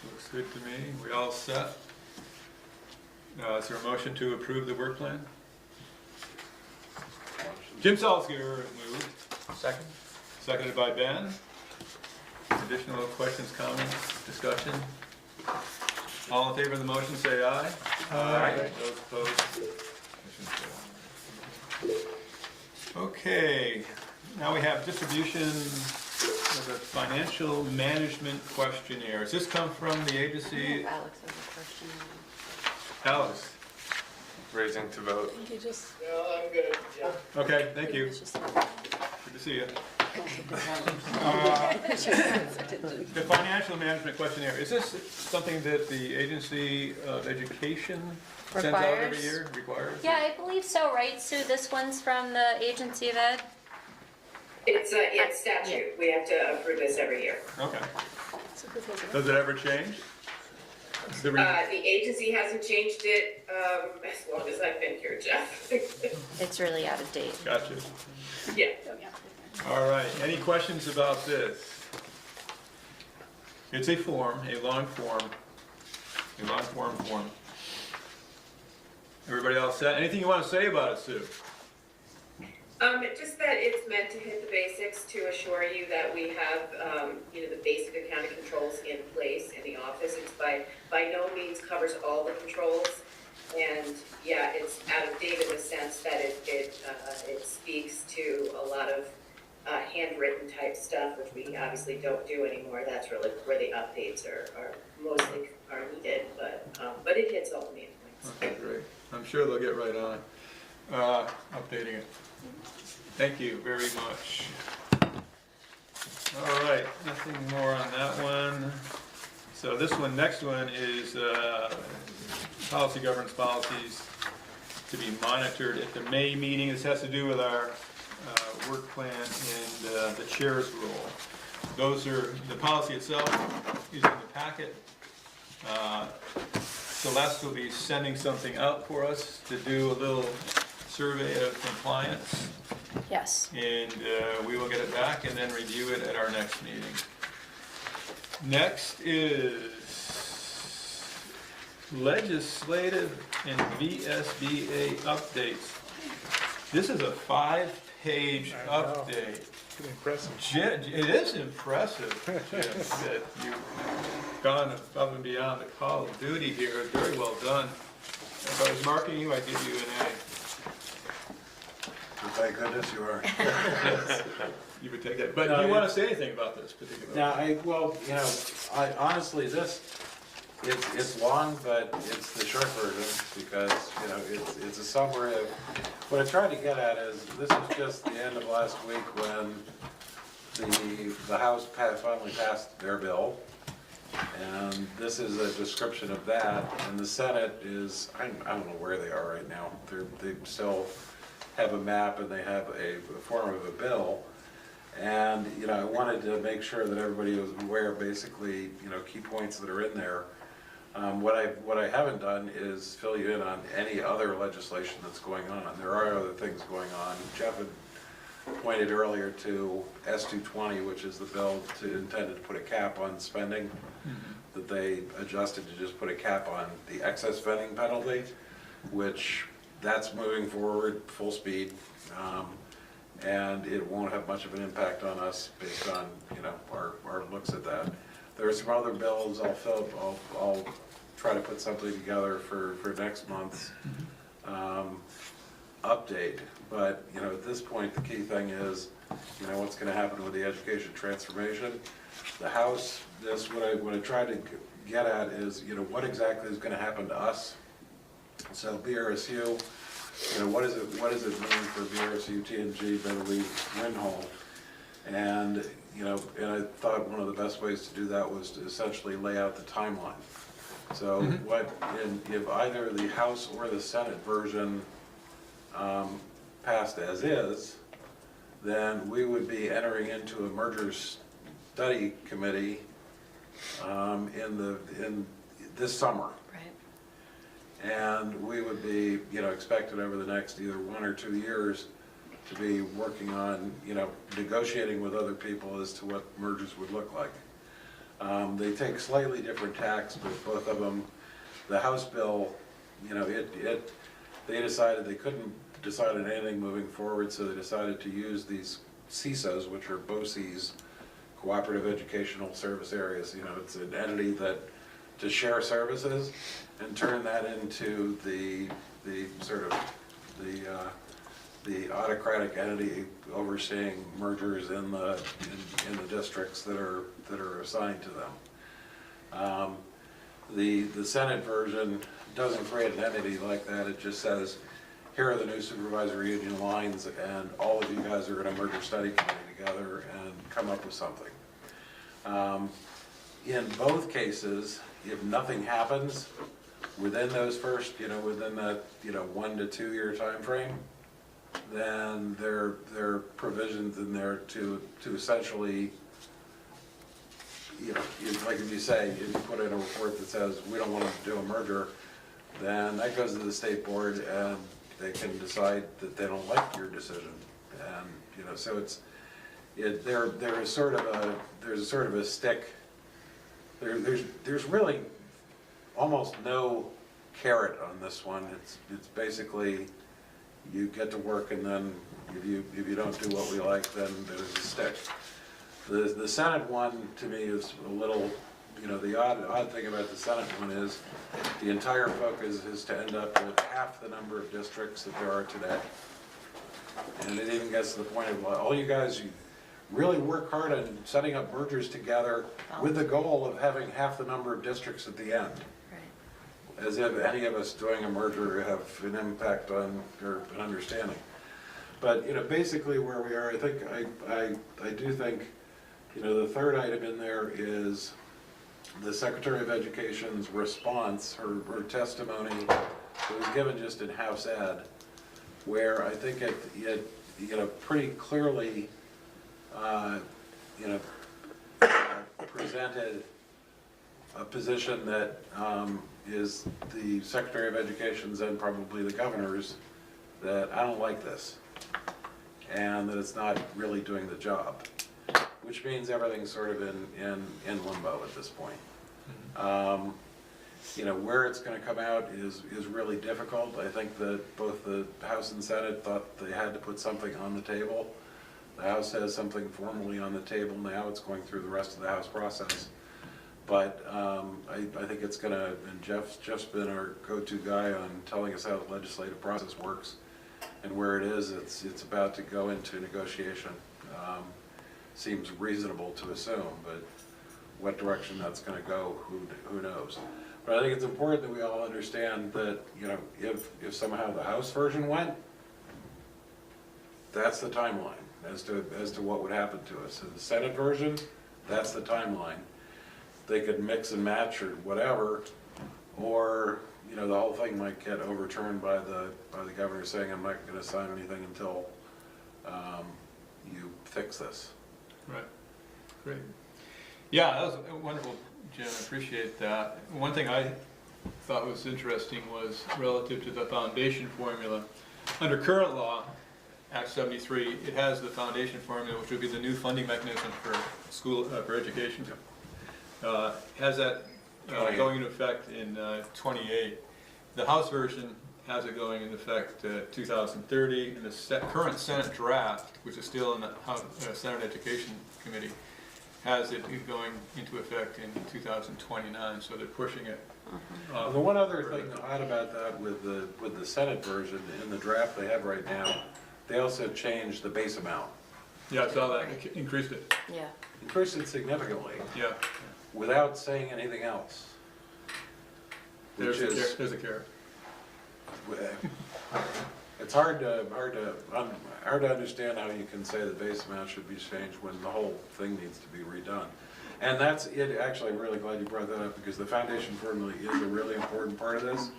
Looks good to me. We all set? Is there a motion to approve the work plan? Jim Salzgiver moved, Second? seconded by Ben. Additional questions, comments, discussion? All in favor of the motion, say aye. Aye. Those opposed? Motion carries. Okay, now we have distribution of the financial management questionnaire. Does this come from the agency? Alex has a question. Alex? Raising to vote. You just, No, I'm good, yeah. Okay, thank you. it's just. Good to see you. The financial management questionnaire, is this something that the Agency of Education sends out every Requires? year? Requires? Yeah, I believe so, right? Sue, this one's from the Agency of Ed? It's statute, we have to approve this every year. Okay. So who fills it out? Does it ever change? The re- The agency hasn't changed it, as long as I've been here, Jeff. It's really out of date. Gotcha. Yeah. All right, any questions about this? It's a form, a long form. Everybody else set? Anything you want to say about it, Sue? Just that it's meant to hit the basics to assure you that we have, the basic accounting controls in place in the office. It's by no means covers all the controls. And yeah, it's out of date in the sense that it speaks to a lot of handwritten type stuff, which we obviously don't do anymore. That's really where the updates are mostly are needed, but it hits all the main points. Okay, great. I'm sure they'll get right on updating it. Thank you very much. All right, nothing more on that one. So this one, next one is policy governance policies to be monitored at the May meeting. This has to do with our work plan and the chair's role. Those are, the policy itself is in the packet. Celeste will be sending something out for us to do a little survey of compliance. Yes. And we will get it back and then review it at our next meeting. Next is legislative and VSBA updates. This is a 5-page update. Pretty impressive. It is impressive, Jim, that you've gone above and beyond the call of duty here. Very well done. If I was marking you, I'd give you an A. Thank goodness you are. You would take that. But No, do you want to it's- say anything about this particular? Now, I honestly, it's long, but it's the short version because, it's a summary of, what I tried to get at is, this is just the end of last week when the House finally passed their bill. And this is a description of that, and the Senate is, I don't know where they are right now. They still have a map and they have a form of a bill. And, I wanted to make sure that everybody was aware of basically, key points that are in there. What I haven't done is fill you in on any other legislation that's going on. There are other things going on. Jeff had pointed earlier to S-220, which is the bill intended to put a cap on spending, that they adjusted to just put a cap on the excess spending penalty, which that's moving forward full speed. And it won't have much of an impact on us based on, our looks at that. There are some other bills I'll try to put something together for next month's update. But, at this point, the key thing is, what's gonna happen with the education transformation. The House, what I tried to get at is, what exactly is gonna happen to us. So BRSU, what does it mean for BRSU, TNG, Beverly, Winhall? And, and I thought one of the best ways to do that was to essentially lay out the timeline. So if either the House or the Senate version passed as is, then we would be entering into a merger study committee in this summer. And we would be, expected over the next either 1 or 2 years to be working on, negotiating with other people as to what mergers would look like. They take slightly different tacks, but both of them, the House bill, they decided they couldn't decide on anything moving forward, so they decided to use these CESOs, which are BOCES, Cooperative Educational Service Areas. It's an entity to share services and turn that into the autocratic entity overseeing mergers in the districts that are assigned to them. The Senate version doesn't create an entity like that. It just says, here are the new supervisory union lines, and all of you guys are going to merge a study committee together and come up with something. In both cases, if nothing happens within those first, within that, 1 to 2 year time frame, then there are provisions in there to essentially you know, like if you say, if you put in a report that says, we don't want to do a merger, then that goes to the state board and they can decide that they don't like your decision. And, you know, so there is sort of a stick, there's really almost no carrot on this one. It's basically, you get to work and then if you don't do what we like, then there's a stick. The Senate one, to me, is a little, you know, the odd thing about the Senate one is the entire focus is to end up with half the number of districts that there are today. And it even gets to the point of, all you guys, you really work hard on setting up mergers together with the goal of having half the number of districts at the end. Right. As if any of us doing a merger have an impact on, or an understanding. But, you know, basically where we are, I think, I do think, you know, the third item in there is the Secretary of Education's response, her testimony that was given just in House Ed, where I think it you know, pretty clearly, you know, presented a position that is the Secretary of Education's and probably the governor's, that I don't like this, and that it's not really doing the job, which means everything's sort of in limbo at this point. You know, where it's going to come out is really difficult. I think that both the House and Senate thought they had to put something on the table. The House has something formally on the table now. It's going through the rest of the House process. But I think it's going to, and Jeff's been our go-to guy on telling us how the legislative process works and where it is. It's about to go into negotiation. Seems reasonable to assume, but what direction that's going to go, who knows? But I think it's important that we all understand that, you know, if somehow the House version went, that's the timeline as to what would happen to us. In the Senate version, that's the timeline. They could mix and match or whatever, or, you know, the whole thing might get overturned by the governor saying, I'm not going to sign anything until you fix this. Right, great. Yeah, that was wonderful, Jim, I appreciate that. One thing I thought was interesting was relative to the foundation formula. Under current law, Act 73, it has the foundation formula, which would be the new funding mechanism for school, for education. Has that going into effect in 28. The House version has it going into effect 2030, and the current Senate draft, which is still in the House, Senate Education Committee, has it going into effect in 2029, so they're pushing it. The one other thing odd about that with the Senate version, in the draft they have right now, they also changed the base amount. Yeah, I saw that, increased it. Yeah. Increased it significantly. Yeah. Without saying anything else. There's a carrot. It's hard to understand how you can say the base amount should be changed when the whole thing needs to be redone. And that's it. Actually, I'm really glad you brought that up, because the foundation formula is a really important part of this.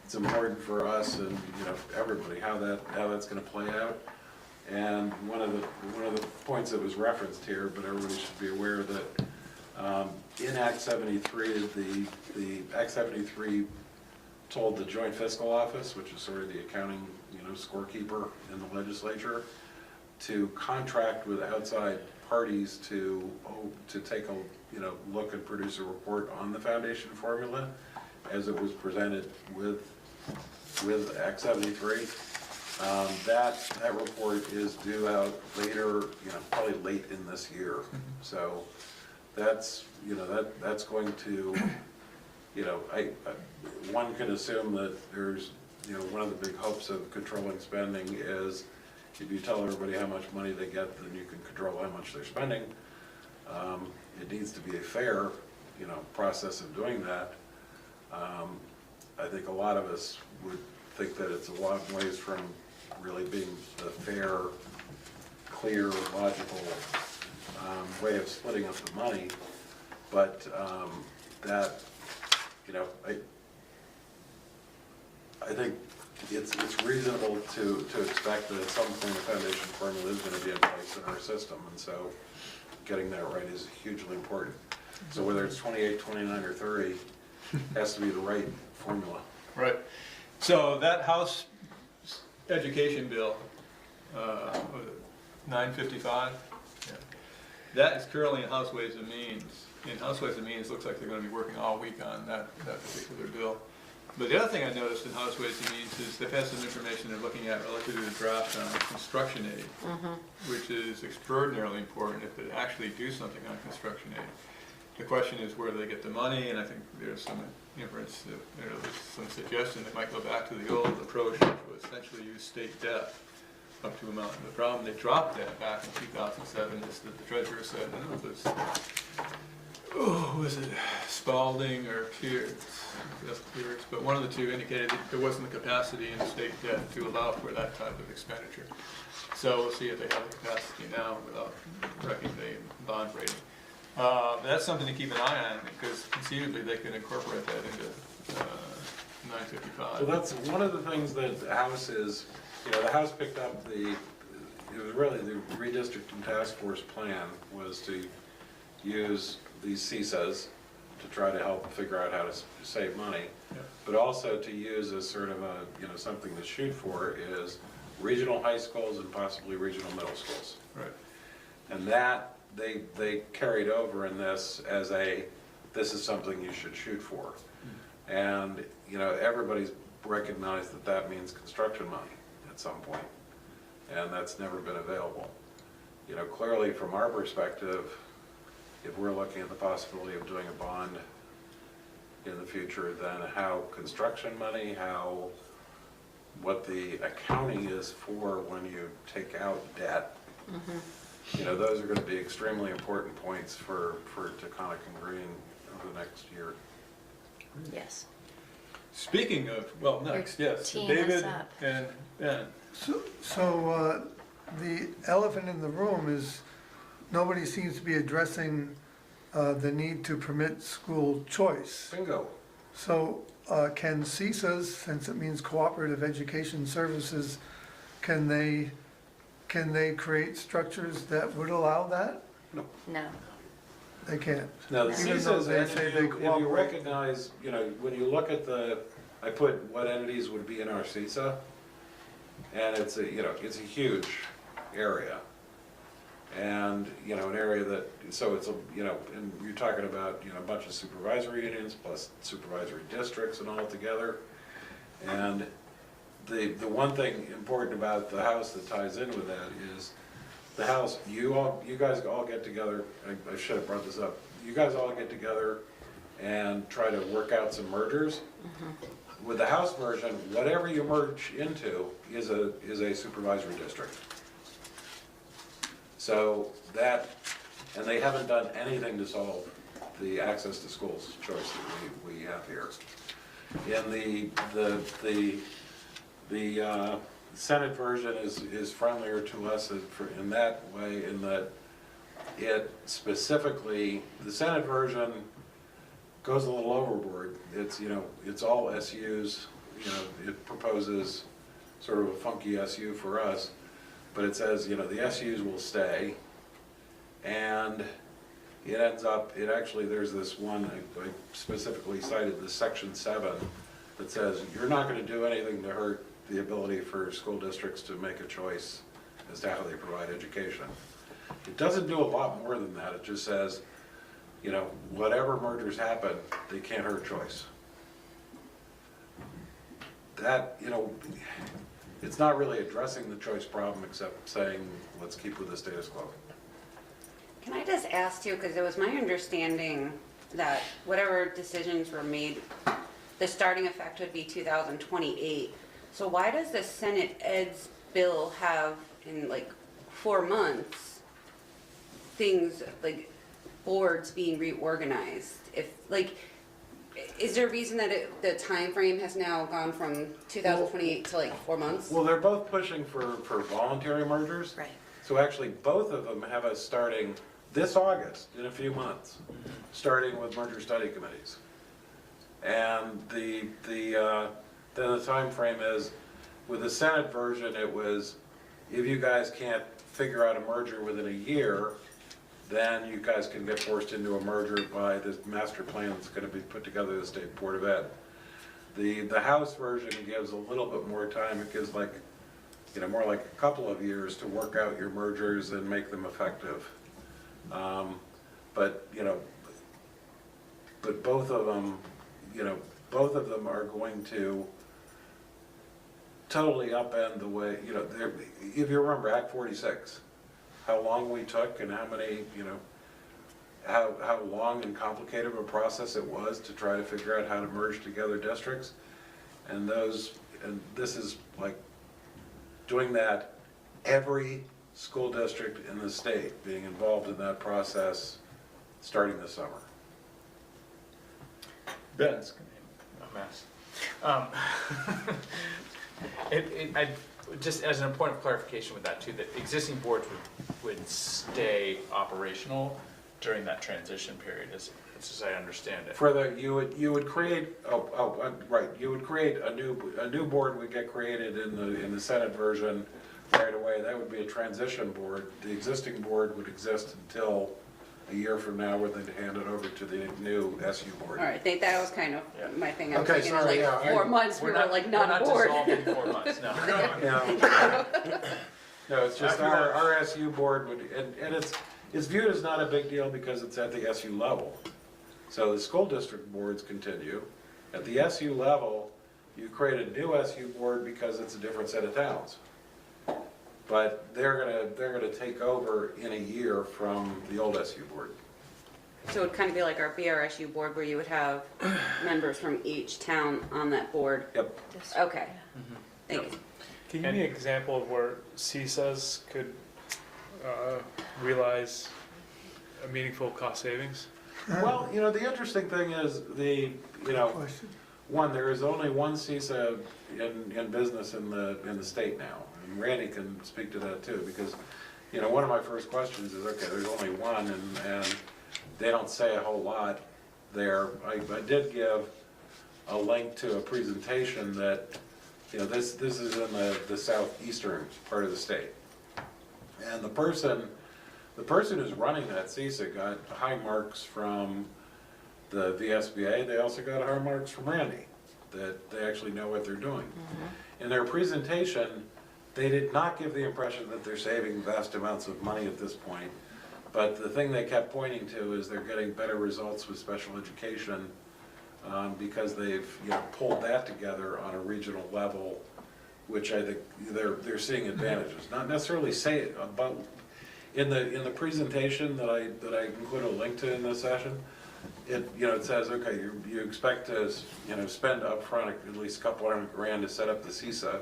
It's important for us and, you know, everybody how that's going to play out. And one of the points that was referenced here, but everybody should be aware that in Act 73, the Act 73 told the Joint Fiscal Office, which is sort of the accounting, you know, scorekeeper in the legislature, to contract with outside parties to take a, you know, look and produce a report on the foundation formula as it was presented with Act 73. That report is due out later, you know, probably late in this year. So that's, you know, that's going to, you know, one can assume that there's, you know, one of the big hopes of controlling spending is if you tell everybody how much money they get, then you can control how much they're spending. It needs to be a fair, you know, process of doing that. I think a lot of us would think that it's a long ways from really being the fair, clear, logical way of splitting up the money, but that, you know, I think it's reasonable to expect that at some point the foundation formula is going to be in place in our system, and so getting that right is hugely important. So whether it's 28, 29, or 30, has to be the right formula. Right. So that House education bill, 955, yeah. That is currently in House Ways and Means. In House Ways and Means, looks like they're gonna be working all week on that particular bill. But the other thing I noticed in House Ways and Means is they've had some information they're looking at relative to the draft on construction aid, which is extraordinarily important if they actually do something on construction aid. The question is where do they get the money, and I think there's some inference, there's some suggestion they might go back to the old approach, which was essentially use state debt up to amount. The problem, they dropped that back in 2007, is that the treasurer said, I don't know if it was it Spalding or Pierce, but one of the two indicated that there wasn't the capacity in the state debt to allow for that type of expenditure. So we'll see if they have the capacity now without wrecking the bond rating. But that's something to keep an eye on, because conceivably they could incorporate that into 955. Well, that's one of the things that the House is, the House picked up it was really the redistricting task force plan was to use these CISAs to try to help figure out how to save money, but also to use as sort of a, something to shoot for is regional high schools and possibly regional middle schools. Right. And that, they carried over in this as this is something you should shoot for. And, everybody's recognized that that means construction money at some point, and that's never been available. Clearly from our perspective, if we're looking at the possibility of doing a bond in the future, then how construction money, what the accounting is for when you take out debt, those are going to be extremely important points for Taconic and Green over the next year. Yes. Speaking of, well, next, yes, teeing David us up. and Ben. So the elephant in the room is nobody seems to be addressing the need to permit school choice. Bingo. So can CISAs, since it means Cooperative Education Services, can they create structures that would allow that? No. They can't. No, the Even though CISAs, they and say if they you cooperate. recognize, when you look at I put what entities would be in our CISA, and it's a huge area. And, an area that, so it's and you're talking about, a bunch of supervisory unions plus supervisory districts and all together. And the one thing important about the House that ties in with that is the House, you guys all get together, I should have brought this up, you guys all get together and try to work out some mergers. With the House version, whatever you merge into is a supervisory district. So and they haven't done anything to solve the access to schools choice that we have here. In the Senate version is friendlier to us in that way, in that it specifically, the Senate version goes a little overboard. It's all SUs, it proposes sort of a funky SU for us, but it says, the SUs will stay, and it ends up, there's this one, I specifically cited this section 7, that says, you're not gonna do anything to hurt the ability for school districts to make a choice as to how they provide education. It doesn't do a lot more than that. It just says, whatever mergers happen, they can't hurt choice. That, it's not really addressing the choice problem except saying, let's keep with the status quo. Can I just ask you, because it was my understanding that whatever decisions were made, the starting effect would be 2028. So why does the Senate Ed's bill have in 4 months things like boards being reorganized? Is there a reason that the time frame has now gone from 2028 to 4 months? Well, they're both pushing for voluntary mergers. Right. So actually, both of them have us starting this August, in a few months, starting with merger study committees. And then the time frame is, with the Senate version, it was, if you guys can't figure out a merger within a year, then you guys can get forced into a merger by this master plan that's gonna be put together the State Board of Ed. The House version gives a little bit more time. It gives like, you know, more like a couple of years to work out your mergers and make them effective. But, you know, but both of them, you know, both of them are going to totally upend the way, you know, if you remember Act 46, how long we took and how many, you know, how long and complicated of a process it was to try to figure out how to merge together districts. And this is like doing that, every school district in the state being involved in that process starting this summer. That's gonna be a mess. Just as an point of clarification with that too, that existing boards would stay operational during that transition period, as I understand it. For the, you would create, right, you would create a new board would get created in the Senate version right away. That would be a transition board. The existing board would exist until a year from now, where they'd hand it over to the new SU board. All right, that was kind of my thing. I was Okay, thinking sorry, like yeah, 4 months, we were like not bored. We're not dissolved in 4 months, no. No, it's just our SU board would, and it's viewed as not a big deal because it's at the SU level. So the school district boards continue. At the SU level, you create a new SU board because it's a different set of towns. But they're gonna take over in a year from the old SU board. So it'd kind of be like our BRSU board where you would have members from each town on that board? Yep. Okay, thank you. Can you give me an example of where CSAs could realize a meaningful cost savings? Well, you know, the interesting thing is one, there is only one CISA in business in the state now. And Randy can speak to that too, because, you know, one of my first questions is, okay, there's only one and they don't say a whole lot there. I did give a link to a presentation that, you know, this is in the southeastern part of the state. And the person who's running that CISA got high marks from the VSBA. They also got high marks from Randy, that they actually know what they're doing. In their presentation, they did not give the impression that they're saving vast amounts of money at this point. But the thing they kept pointing to is they're getting better results with special education because they've, you know, pulled that together on a regional level, which I think they're seeing advantages. Not necessarily say it about in the presentation that I include a link to in this session. It says, okay, you expect to, you know, spend upfront at least a couple $100,000 to set up the CISA,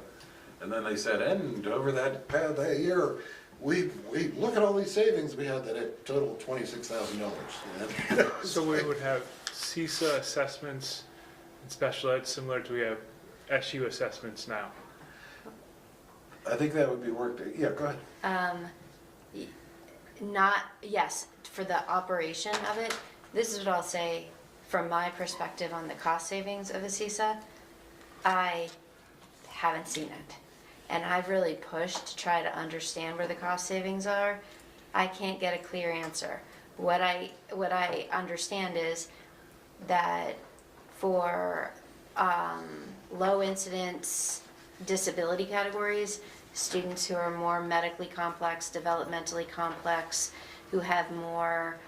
and then they said, and over that year, we look at all these savings we had that it totaled $26,000. So we would have CISA assessments in special ed similar to we have SU assessments now. I think that would be worked. Yeah, go ahead. Yes, for the operation of it, this is what I'll say from my perspective on the cost savings of a CISA. I haven't seen it. And I've really pushed to try to understand where the cost savings are. I can't get a clear answer. What I understand is that for low incidence disability categories, students who are more medically complex, developmentally complex, who have more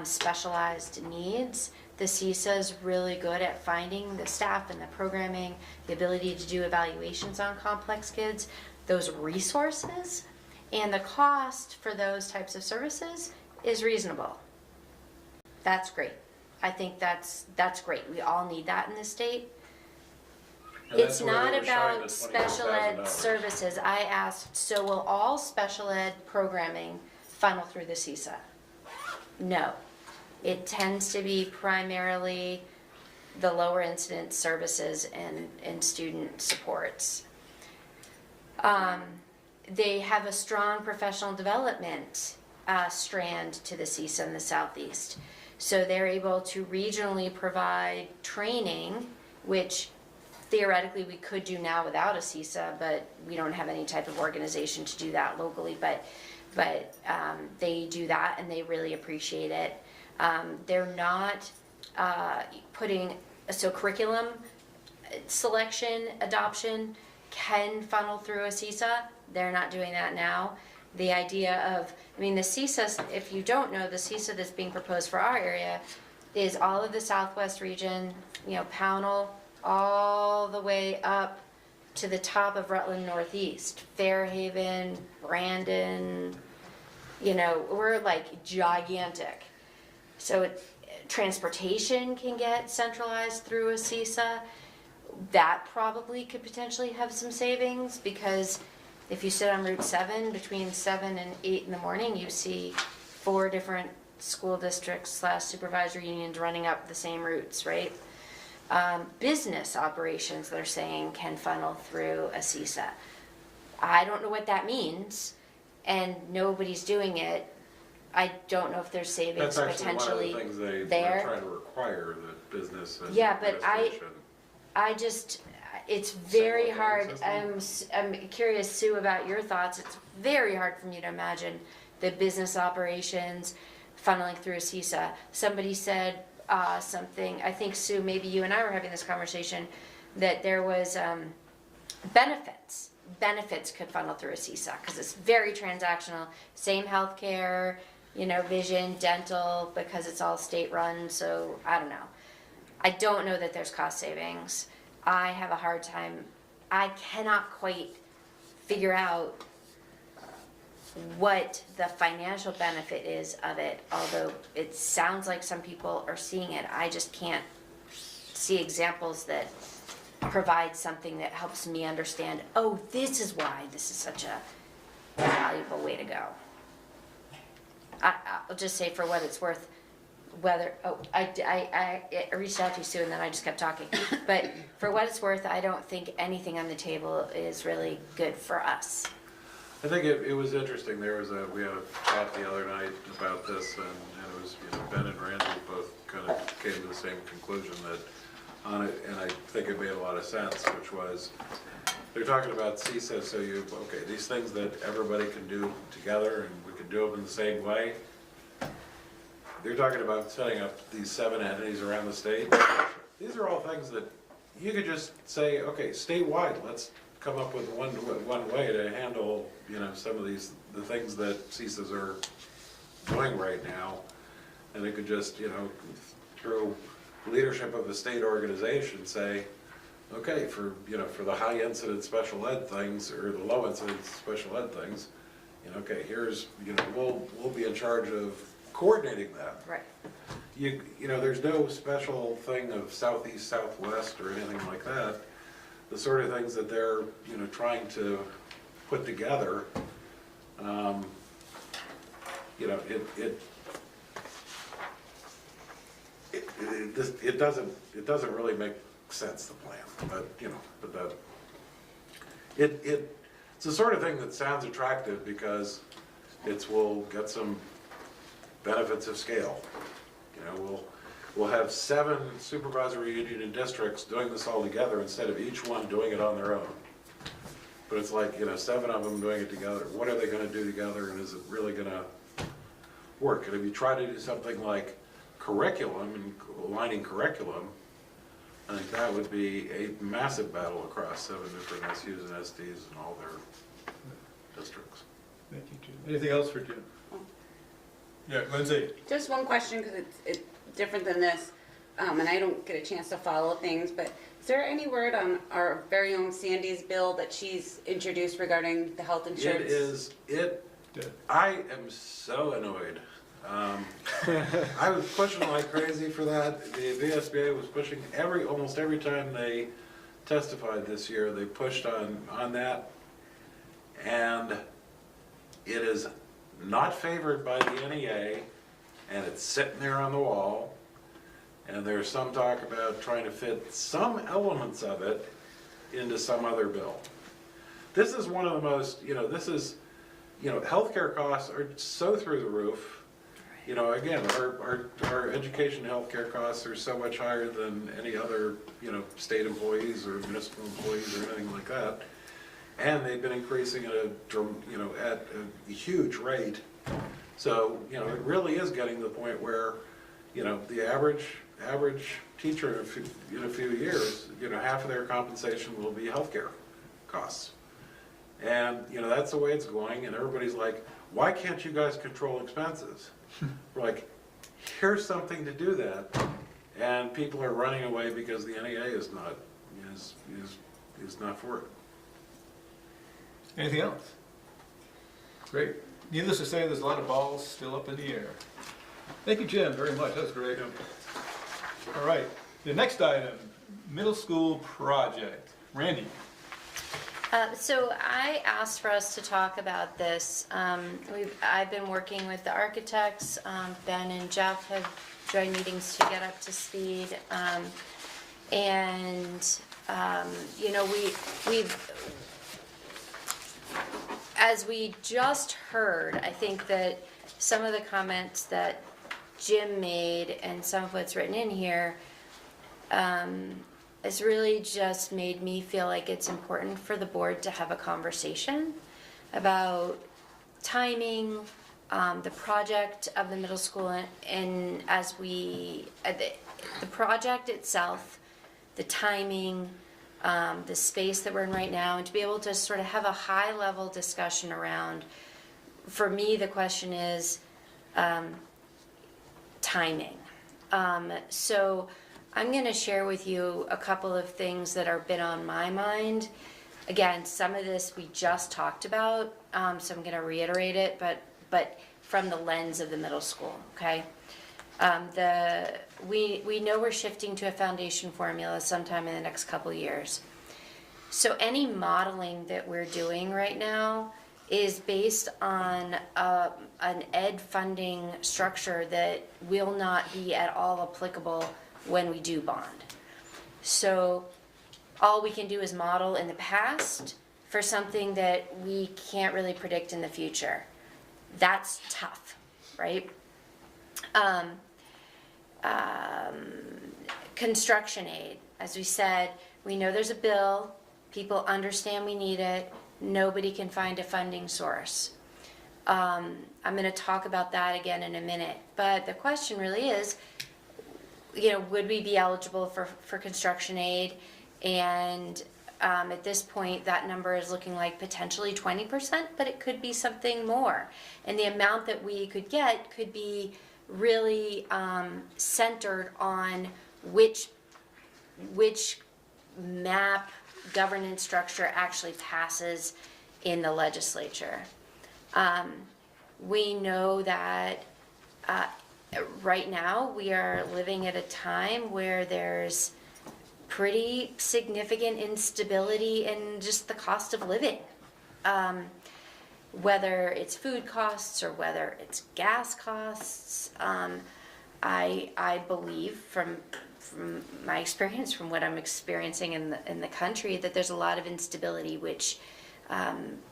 specialized needs, the CISA is really good at finding the staff and the programming, the ability to do evaluations on complex kids, those resources, and the cost for those types of services is reasonable. That's great. I think that's great. We all need that in this state. It's not about special ed services. I asked, so will all special ed programming funnel through the CISA? No. It tends to be primarily the lower incidence services and student supports. They have a strong professional development strand to the CISA in the Southeast. So they're able to regionally provide training, which theoretically we could do now without a CISA, but we don't have any type of organization to do that locally. But but they do that and they really appreciate it. They're not putting, so curriculum selection, adoption can funnel through a CISA. They're not doing that now. The idea of, I mean, the CISA, if you don't know, the CISA that's being proposed for our area is all of the Southwest region, you know, Pownell, all the way up to the top of Rutland Northeast, Fairhaven, Brandon, you know, we're like gigantic. So transportation can get centralized through a CISA. That probably could potentially have some savings, because if you sit on Route 7 between 7 and 8 in the morning, you see 4 different school districts / supervisory unions running up the same routes, right? Business operations, they're saying, can funnel through a CISA. I don't know what that means, and nobody's doing it. I don't know if there's savings That's actually potentially one of the things there. they're trying to require, the business and Yeah, but administration. I just, it's very Same hard, operating system? I'm curious, Sue, about your thoughts. It's very hard for me to imagine the business operations funneling through a CISA. Somebody said something, I think, Sue, maybe you and I were having this conversation, that there was benefits. Benefits could funnel through a CISA, because it's very transactional, same healthcare, you know, vision, dental, because it's all state run, so I don't know. I don't know that there's cost savings. I have a hard time, I cannot quite figure out what the financial benefit is of it, although it sounds like some people are seeing it. I just can't see examples that provide something that helps me understand, oh, this is why this is such a valuable way to go. I'll just say, for what it's worth, whether, I reached out to you, Sue, and then I just kept talking. But for what it's worth, I don't think anything on the table is really good for us. I think it was interesting, we had a chat the other night about this, and it was, you know, Ben and Randy both kind of came to the same conclusion that on it, and I think it made a lot of sense, which was, they're talking about CISA, so okay, these things that everybody can do together, and we can do them in the same way. They're talking about setting up these 7 entities around the state. These are all things that you could just say, okay, statewide, let's come up with one way to handle, you know, some of the things that CISAs are doing right now. And it could just, you know, through leadership of a state organization, say, okay, for the high incident special ed things, or the low incident special ed things, you know, okay, here's, you know, we'll be in charge of coordinating that. Right. You know, there's no special thing of southeast, southwest, or anything like that. The sort of things that they're, you know, trying to put together, you know, it doesn't really make sense, the plan, but, you know, but that, it's the sort of thing that sounds attractive because we'll get some benefits of scale. You know, we'll have 7 supervisory union districts doing this all together instead of each one doing it on their own. But it's like, you know, 7 of them doing it together. What are they gonna do together, and is it really gonna work? And if you try to do something like curriculum and aligning curriculum, I think that would be a massive battle across 7 different SUs and SDs and all their districts. Thank you, Jim. Anything else for Jim? Yeah, Lindsay. Just one question, because it's different than this, and I don't get a chance to follow things, but is there any word on our very own Sandy's bill that she's introduced regarding the health insurance? I am so annoyed. I was pushing like crazy for that. The VSBA was pushing almost every time they testified this year, they pushed on that. And it is not favored by the NEA, and it's sitting there on the wall. And there's some talk about trying to fit some elements of it into some other bill. This is one of the most, you know, healthcare costs are so through the roof. You know, again, our education and healthcare costs are so much higher than any other, you know, state employees or municipal employees or anything like that. and they've been increasing at at a huge rate. So, it really is getting to the point where, the average teacher in a few years, half of their compensation will be healthcare costs. And, that's the way it's going, and everybody's like, why can't you guys control expenses? We're like, here's something to do that, and people are running away because the NEA is not for it. Anything else? Great. Needless to say, there's a lot of balls still up in the air. Thank you, Jim, very much. That was great. All right. The next item, middle school project. Randy. So I asked for us to talk about this. I've been working with the architects. Ben and Jeff have joined meetings to get up to speed. As we just heard, I think that some of the comments that Jim made and some of what's written in here has really just made me feel like it's important for the board to have a conversation about timing, the project of the middle school, and as we, the project itself, the timing, the space that we're in right now, and to be able to sort of have a high level discussion around, for me, the question is timing. So I'm going to share with you a couple of things that are been on my mind. Again, some of this we just talked about, so I'm going to reiterate it, but from the lens of the middle school, okay? We know we're shifting to a foundation formula sometime in the next couple years. So any modeling that we're doing right now is based on an ed funding structure that will not be at all applicable when we do bond. So all we can do is model in the past for something that we can't really predict in the future. That's tough, right? Construction aid, as we said, we know there's a bill, people understand we need it, nobody can find a funding source. I'm going to talk about that again in a minute, but the question really is, would we be eligible for construction aid? And at this point, that number is looking like potentially 20%, but it could be something more. And the amount that we could get could be really centered on which map governance structure actually passes in the legislature. We know that right now we are living at a time where there's pretty significant instability in just the cost of living. Whether it's food costs or whether it's gas costs, I believe from my experience, from what I'm experiencing in the country, that there's a lot of instability, which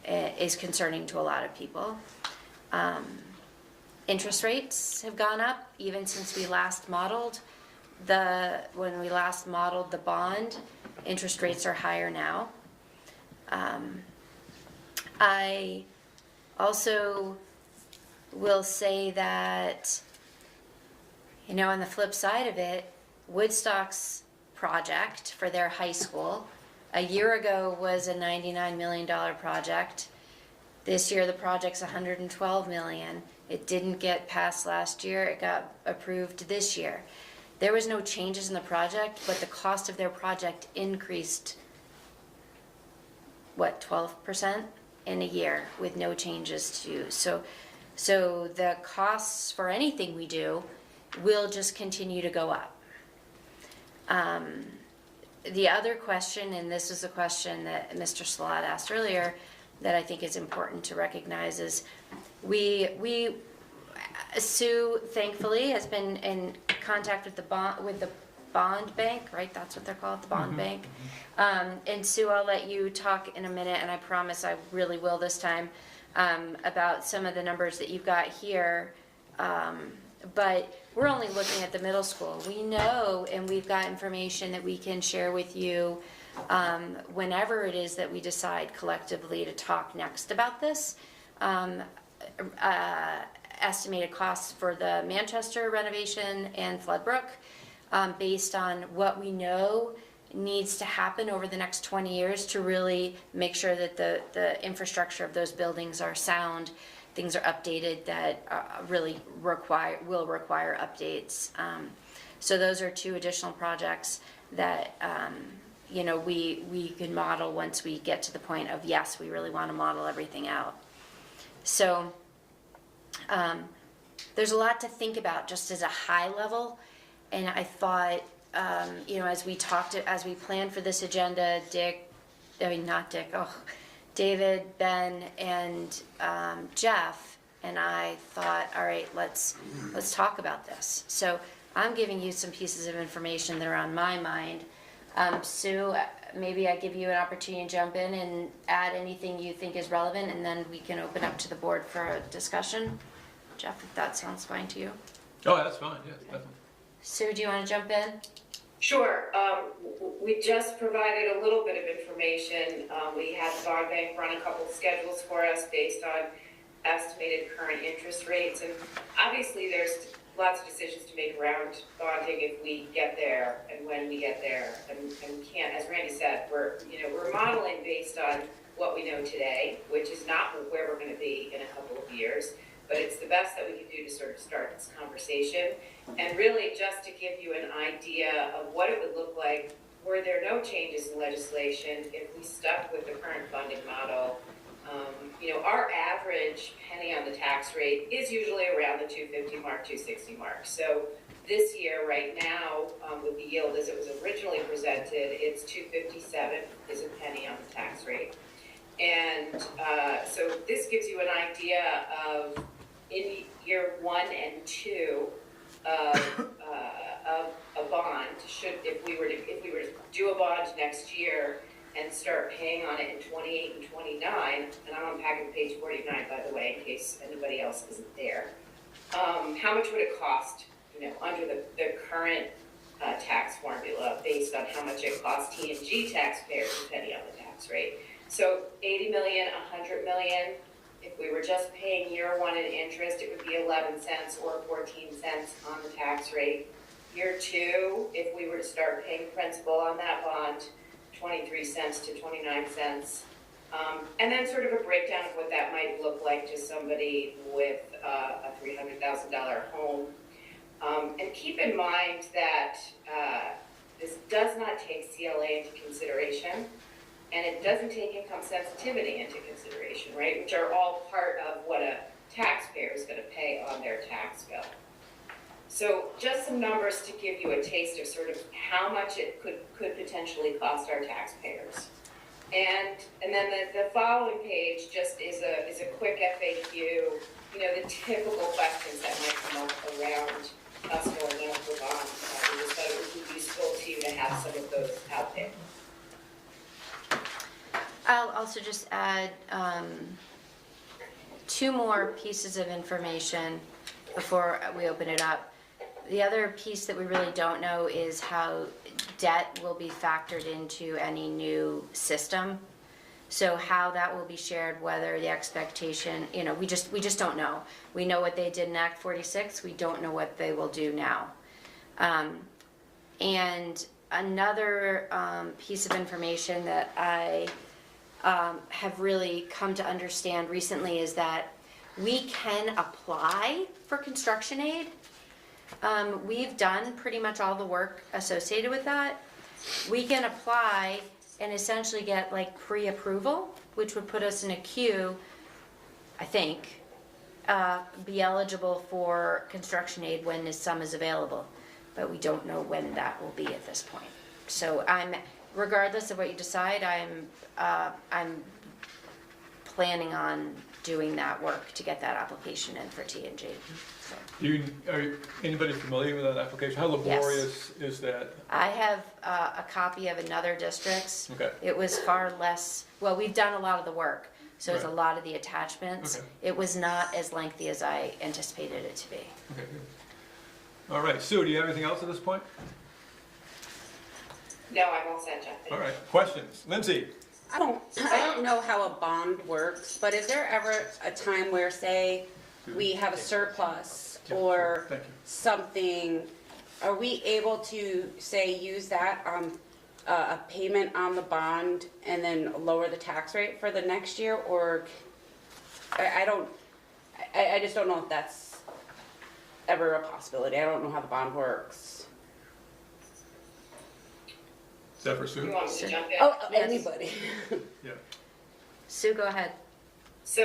is concerning to a lot of people. Interest rates have gone up even since we last modeled when we last modeled the bond. Interest rates are higher now. I also will say that, on the flip side of it, Woodstock's project for their high school a year ago was a $99 million project. This year the project's $112 million. It didn't get passed last year, it got approved this year. There was no changes in the project, but the cost of their project increased, 12% in a year with no changes to. So the costs for anything we do will just continue to go up. The other question, and this is a question that Mr. Salat asked earlier, that I think is important to recognize, is Sue thankfully has been in contact with the bond bank, right? That's what they're called, the bond bank. And Sue, I'll let you talk in a minute, and I promise I really will this time, about some of the numbers that you've got here. But we're only looking at the middle school. We know, and we've got information that we can share with you whenever it is that we decide collectively to talk next about this. Estimated costs for the Manchester renovation and Floodbrook, based on what we know needs to happen over the next 20 years to really make sure that the infrastructure of those buildings are sound, things are updated that really will require updates. So those are two additional projects that you know, we can model once we get to the point of, yes, we really want to model everything out. So there's a lot to think about just as a high level, and I thought, you know, as we planned for this agenda, David, Ben, and Jeff, and I thought, all right, let's talk about this. So I'm giving you some pieces of information that are on my mind. Sue, maybe I give you an opportunity to jump in and add anything you think is relevant, and then we can open up to the board for a discussion. Jeff, if that sounds fine to you. Oh, that's fine, yeah, definitely. Sue, do you want to jump in? Sure. We just provided a little bit of information. We had the bond bank run a couple of schedules for us based on estimated current interest rates. And obviously there's lots of decisions to make around bonding if we get there and when we get there. And we can't, as Randy said, we're modeling based on what we know today, which is not where we're going to be in a couple of years. But it's the best that we can do to sort of start this conversation. And really just to give you an idea of what it would look like were there no changes in legislation if we stuck with the current funding model. You know, our average penny on the tax rate is usually around the 250 mark, 260 mark. So this year, right now, with the yield as it was originally presented, it's 257 is a penny on the tax rate. And so this gives you an idea of in year 1 and 2 of a bond, if we were to do a bond next year and start paying on it in 28 and 29, and I'm unpacking page 49 by the way in case anybody else isn't there. How much would it cost, you know, under the current tax formula based on how much it costs T&G taxpayers depending on the tax rate? So 80 million, 100 million. If we were just paying year 1 in interest, it would be 11 cents or 14 cents on the tax rate. Year 2, if we were to start paying principal on that bond, 23 cents to 29 cents. And then sort of a breakdown of what that might look like to somebody with a $300,000 home. And keep in mind that this does not take CLA into consideration. And it doesn't take income sensitivity into consideration, right? Which are all part of what a taxpayer is going to pay on their tax bill. So just some numbers to give you a taste of sort of how much it could potentially cost our taxpayers. And then the following page just is a quick FAQ, you know, the typical questions that might come up around us going out for bonds. We just thought it would be useful to you to have some of those out there. I'll also just add 2 more pieces of information before we open it up. The other piece that we really don't know is how debt will be factored into any new system. So how that will be shared, whether the expectation, you know, we just don't know. We know what they did in Act 46, we don't know what they will do now. And another piece of information that I have really come to understand recently is that we can apply for construction aid. We've done pretty much all the work associated with that. We can apply and essentially get like pre-approval, which would put us in a queue, I think, be eligible for construction aid when some is available. But we don't know when that will be at this point. So regardless of what you decide, I'm planning on doing that work to get that application in for T&G. So. Are anybody familiar with that application? How laborious is that? I have a copy of another district's. Okay. It was far less, well, we've done a lot of the work, so it's a lot of the attachments. Okay. It was not as lengthy as I anticipated it to be. Okay, good. All right, Sue, do you have anything else at this point? No, I'm all set, Jeff. All right, questions? Lindsay? I don't know how a bond works, but is there ever a time where, say, we have a surplus or Thank you. something, are we able to, say, use that a payment on the bond and then lower the tax rate for the next year? Or I just don't know if that's ever a possibility. I don't know how the bond works. Is that for Sue? You want me to jump in? Oh, Yes. anybody. Yeah. Sue, go ahead. So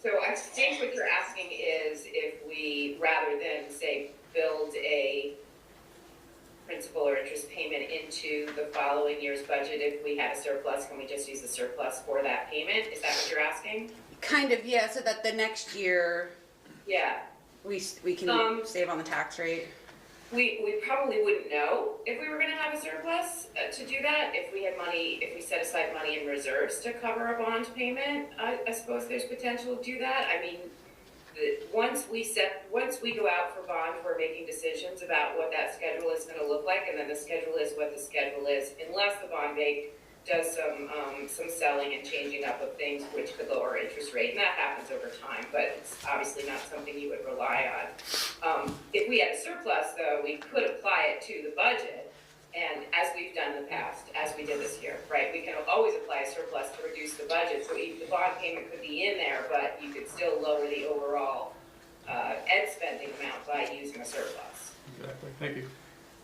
I think what you're asking is if we, rather than say, build a principal or interest payment into the following year's budget, if we had a surplus, can we just use the surplus for that payment? Is that what you're asking? Kind of, yeah, so that the next year Yeah. we can save on the tax rate. We probably wouldn't know if we were gonna have a surplus to do that. If we had money, if we set aside money in reserves to cover a bond payment, I suppose there's potential to do that. I mean, once we go out for bond, we're making decisions about what that schedule is gonna look like, and then the schedule is what the schedule is, unless the bond bank does some selling and changing up of things which could lower interest rate, and that happens over time, but it's obviously not something you would rely on. If we had a surplus, though, we could apply it to the budget, and as we've done in the past, as we did this year, right? We can always apply a surplus to reduce the budget, so the bond payment could be in there, but you could still lower the overall ed spending amount by using a surplus. Exactly, thank you.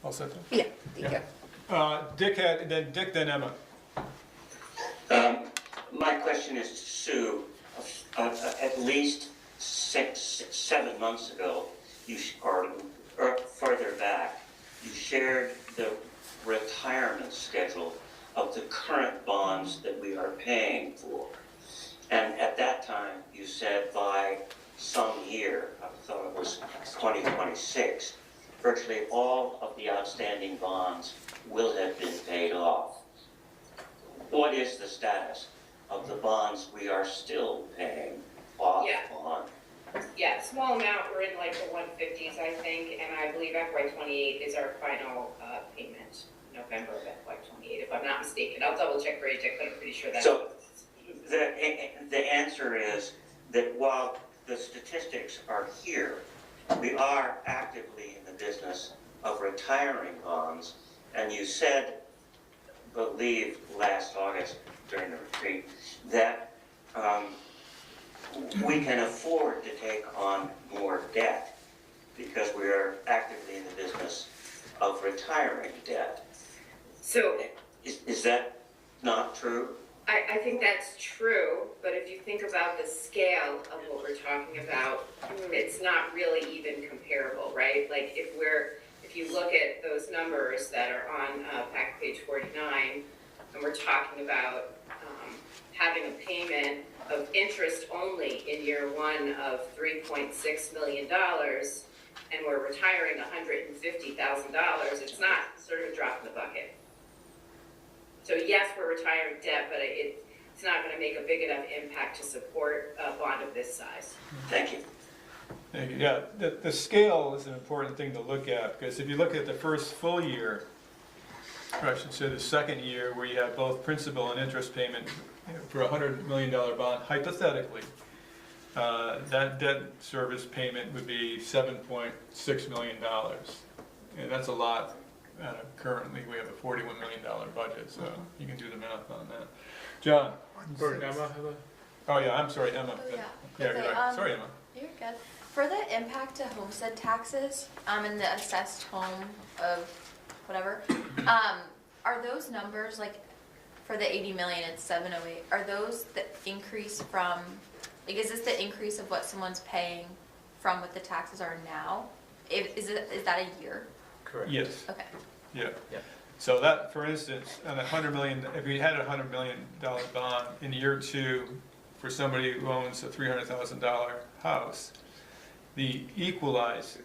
All set then? Yeah, thank you. Dick, then Emma. My question is to Sue. At least 7 months ago, or further back, you shared the retirement schedule of the current bonds that we are paying for. And at that time, you said by some year, I thought it was 2026, virtually all of the outstanding bonds will have been paid off. What is the status of the bonds we are still paying off on? Yeah, small amount, we're in like the 150s, I think, and I believe FY '28 is our final payment, November of FY '28, if I'm not mistaken. I'll double check for you, Dick, but I'm pretty sure that's. So the answer is that while the statistics are here, we are actively in the business of retiring bonds, and you said, believe last August during the retreat, that we can afford to take on more debt because we are actively in the business of retiring debt. So is that not true? I think that's true, but if you think about the scale of what we're talking about, it's not really even comparable, right? Like if you look at those numbers that are on packet page 49, and we're talking about having a payment of interest only in year one of $3.6 million, and we're retiring $150,000, it's not sort of a drop in the bucket. So yes, we're retiring debt, but it's not going to make a big enough impact to support a bond of this size. Thank you. Thank you. Yeah, the scale is an important thing to look at, because if you look at the first full year, or I should say the second year, where you have both principal and interest payment for a $100 million bond, hypothetically, that debt service payment would be $7.6 million. And that's a lot. Currently, we have a $41 million budget, so you can do the math on that. John? Or Emma, Oh, yeah, I'm sorry, Emma. Oh, yeah. Yeah, Okay, you're right. Sorry, Emma. You're good. For the impact to homestead taxes, and the assessed home of whatever, are those numbers, like, for the 80 million, it's 708, are those the increase from, like, is this the increase of what someone's paying from what the taxes are now? Is that a year? Correct. Yes. Okay. Yeah. Yeah. So that, for instance, on a $100 million, if we had a $100 million bond in year two for somebody who owns a $300,000 house, the equalized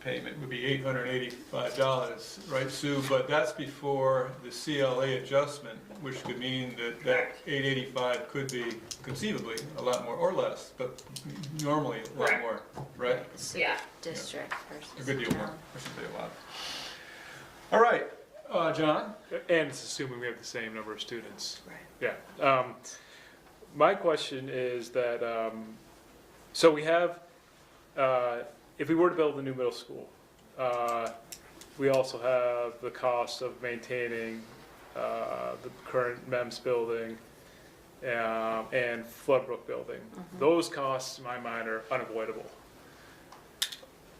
payment would be $885, right, Sue? But that's before the CLA adjustment, which could mean that $885 could be conceivably a lot more or less, but normally a lot more, right? So Yeah. district versus A good deal more, town. I should say a lot. All right, John? And it's assuming we have the same number of students. Right. Yeah. My question is that, so we have, if we were to build a new middle school, we also have the cost of maintaining the current MEMS building and Floodbrook building. Those costs, in my mind, are unavoidable.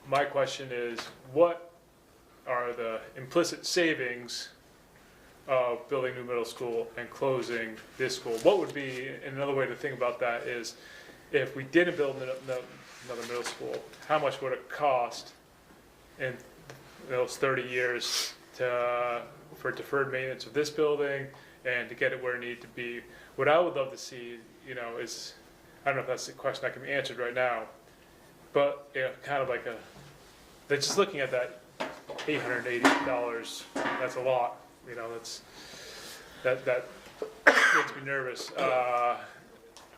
My question is, what are the implicit savings of building new middle school and closing this school? What would be, and another way to think about that is, if we didn't build another middle school, how much would it cost in those 30 years for deferred maintenance of this building and to get it where it needed to be? What I would love to see, is, I don't know if that's the question that can be answered right now, but kind of like just looking at that $880, that's a lot. That makes me nervous.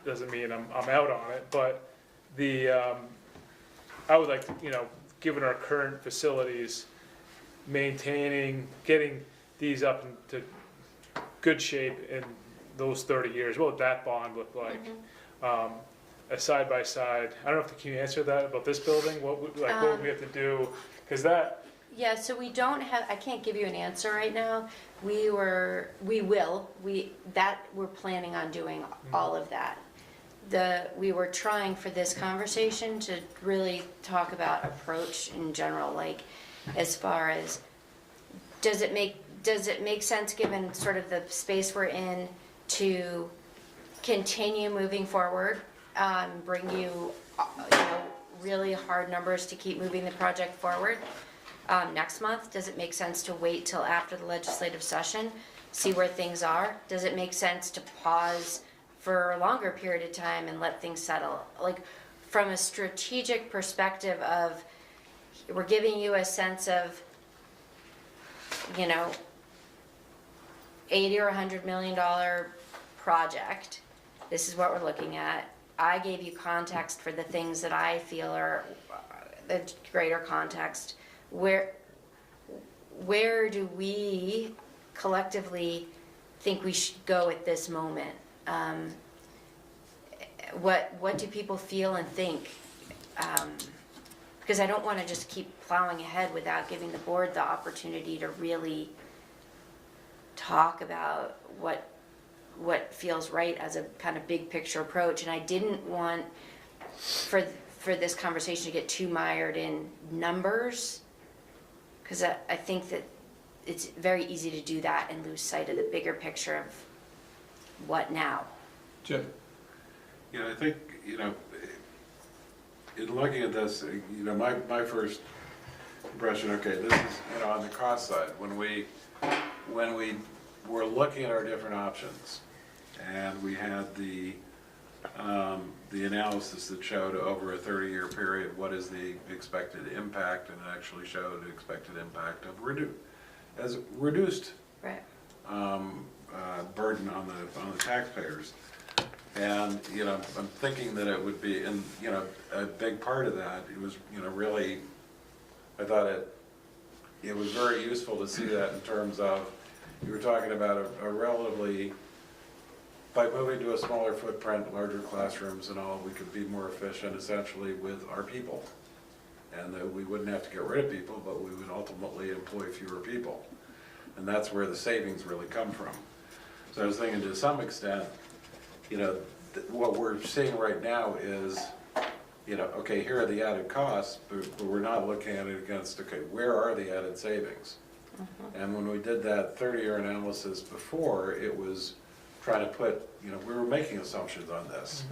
Doesn't mean I'm out on it, but I would like to, given our current facilities, maintaining, getting these up into good shape in those 30 years. What would that bond look like? A side by side. I don't know if can you answer that about this building? What would we have to do? Because that. Yeah, so we don't have, I can't give you an answer right now. We're planning on doing all of that. We were trying for this conversation to really talk about approach in general, like as far as, does it make sense given sort of the space we're in to continue moving forward, bring you really hard numbers to keep moving the project forward? Next month, does it make sense to wait till after the legislative session, see where things are? Does it make sense to pause for a longer period of time and let things settle? Like, from a strategic perspective of, we're giving you a sense of, $80 or $100 million project. This is what we're looking at. I gave you context for the things that I feel are the greater context. Where do we collectively think we should go at this moment? What do people feel and think? Because I don't want to just keep plowing ahead without giving the board the opportunity to really talk about what feels right as a kind of big picture approach. And I didn't want for this conversation to get too mired in numbers, because I think that it's very easy to do that and lose sight of the bigger picture of what now. Jim? I think, in looking at this, my first impression, okay, this is, on the cost side, when we were looking at our different options, and we had the analysis that showed over a 30-year period what is the expected impact, and it actually showed the expected impact of reduced Right. Burden on the taxpayers. And I'm thinking that it would be, and a big part of that, it was really, I thought it was very useful to see that in terms of, you were talking about a relatively, by moving to a smaller footprint, larger classrooms and all, we could be more efficient essentially with our people. And that we wouldn't have to get rid of people, but we would ultimately employ fewer people. And that's where the savings really come from. So I was thinking, to some extent, what we're seeing right now is, okay, here are the added costs, but we're not looking at it against, okay, where are the added savings? And when we did that 30-year analysis before, it was trying to put, we were making assumptions on this.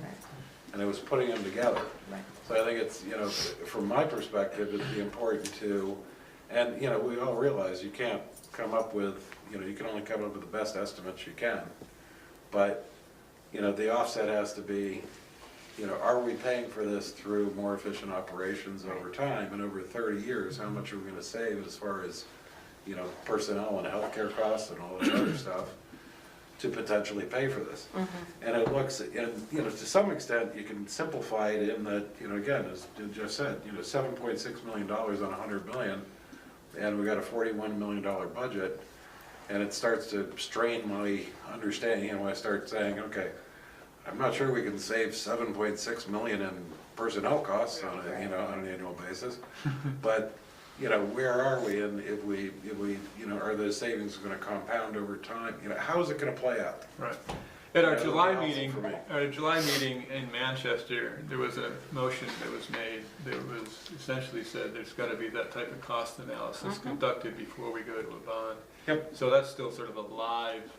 And it was putting them together. So I think it's, from my perspective, it'd be important to, and, we all realize you can't come up with, you can only come up with the best estimates you can. But, the offset has to be, are we paying for this through more efficient operations over time? And over 30 years, how much are we going to save as far as, personnel and healthcare costs and all that other stuff to potentially pay for this? And it looks, and, to some extent, you can simplify it in that, again, as Jeff said, $7.6 million on $100 million, and we got a $41 million budget. And it starts to strain my understanding, and when I start saying, okay, I'm not sure we can save 7.6 million in personnel costs on on an annual basis, but, where are we, and if we, are those savings gonna compound over time? How is it gonna play out? Right. At our That would be July helpful meeting, for me. in Manchester, there was a motion that was made that was essentially said there's gotta be that type of cost analysis conducted before we go to a bond. Yep. So that's still sort of a live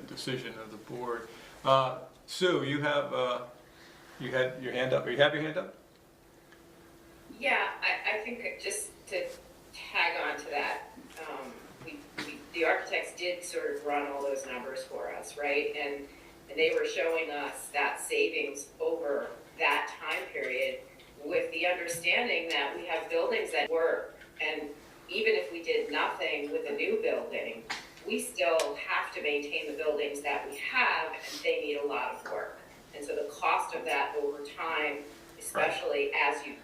decision of the board. Sue, you had your hand up. You have your hand up? Yeah, I think just to tag on to that, the architects did sort of run all those numbers for us, right? And they were showing us that savings over that time period with the understanding that we have buildings that work, and even if we did nothing with a new building, we still have to maintain the buildings that we have, and they need a lot of work. And so the cost of that over time, especially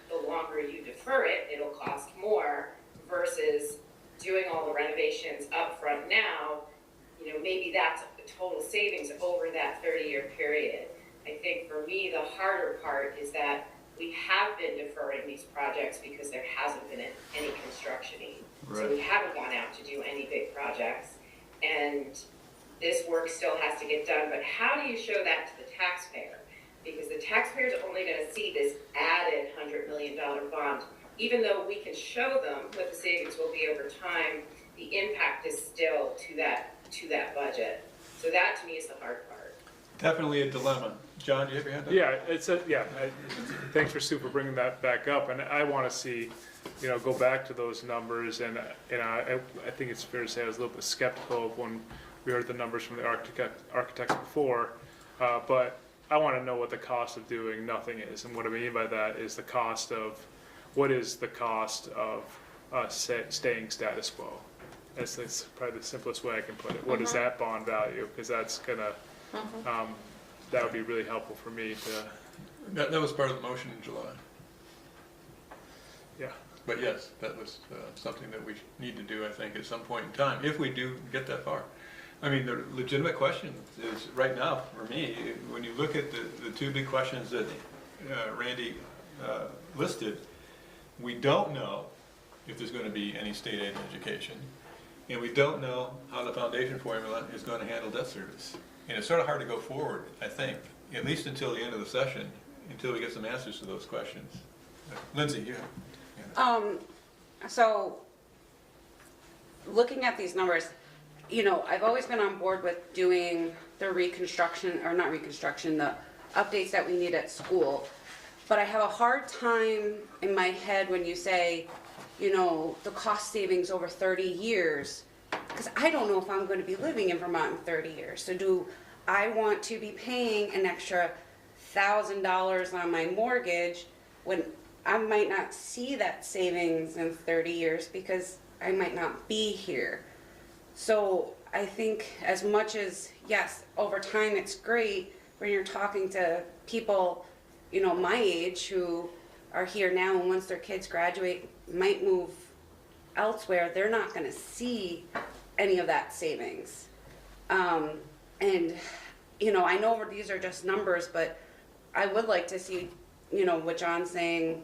the longer you defer it, it'll cost more versus doing all the renovations up front now. Maybe that's a total savings over that 30-year period. I think for me, the harder part is that we have been deferring these projects because there hasn't been any construction need. Right. So we haven't gone out to do any big projects. And this work still has to get done, but how do you show that to the taxpayer? Because the taxpayer's only gonna see this added $100 million bond. Even though we can show them what the savings will be over time, the impact is still to that budget. So that to me is the hard part. Definitely a dilemma. John, do you have your hand up? Yeah, thanks for Sue for bringing that back up, and I want to see, go back to those numbers, and I think it's fair to say I was a little bit skeptical of when we heard the numbers from the architects before, but I want to know what the cost of doing nothing is, and what I mean by that is what is the cost of staying status quo? That's probably the simplest way I can put it. What is that bond value? Because that's gonna, that would be really helpful for me to. That was part of the motion in July. Yeah. But yes, that was something that we need to do, I think, at some point in time, if we do get that far. I mean, the legitimate question is, right now, for me, when you look at the two big questions that Randy listed, we don't know if there's going to be any state aid in education, and we don't know how the foundation formula is going to handle debt service. And it's sort of hard to go forward, I think, at least until the end of the session, until we get some answers to those questions. Lindsay, you. So, looking at these numbers, I've always been on board with doing the the updates that we need at school. But I have a hard time in my head when you say, the cost savings over 30 years, because I don't know if I'm going to be living in Vermont in 30 years. So do I want to be paying an extra $1,000 on my mortgage when I might not see that savings in 30 years because I might not be here? So I think as much as, yes, over time it's great when you're talking to people, my age who are here now, and once their kids graduate, might move elsewhere, they're not gonna see any of that savings. And, I know these are just numbers, but I would like to see, what John's saying,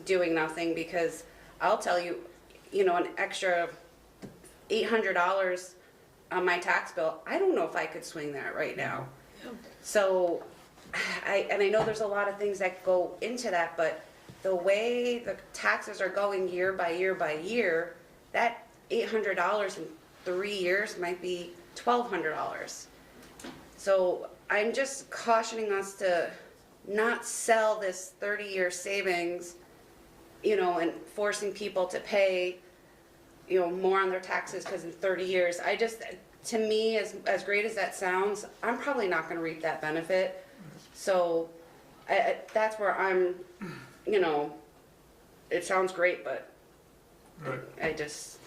doing nothing, because I'll tell you, an extra $800 on my tax bill, I don't know if I could swing that right now. So, I know there's a lot of things that go into that, but the way the taxes are going year by year by year, that $800 in 3 years might be $1,200. So I'm just cautioning us to not sell this 30-year savings, and forcing people to pay, more on their taxes because in 30 years, to me, as great as that sounds, I'm probably not going to reap that benefit. So that's where I'm, it sounds great, but Right.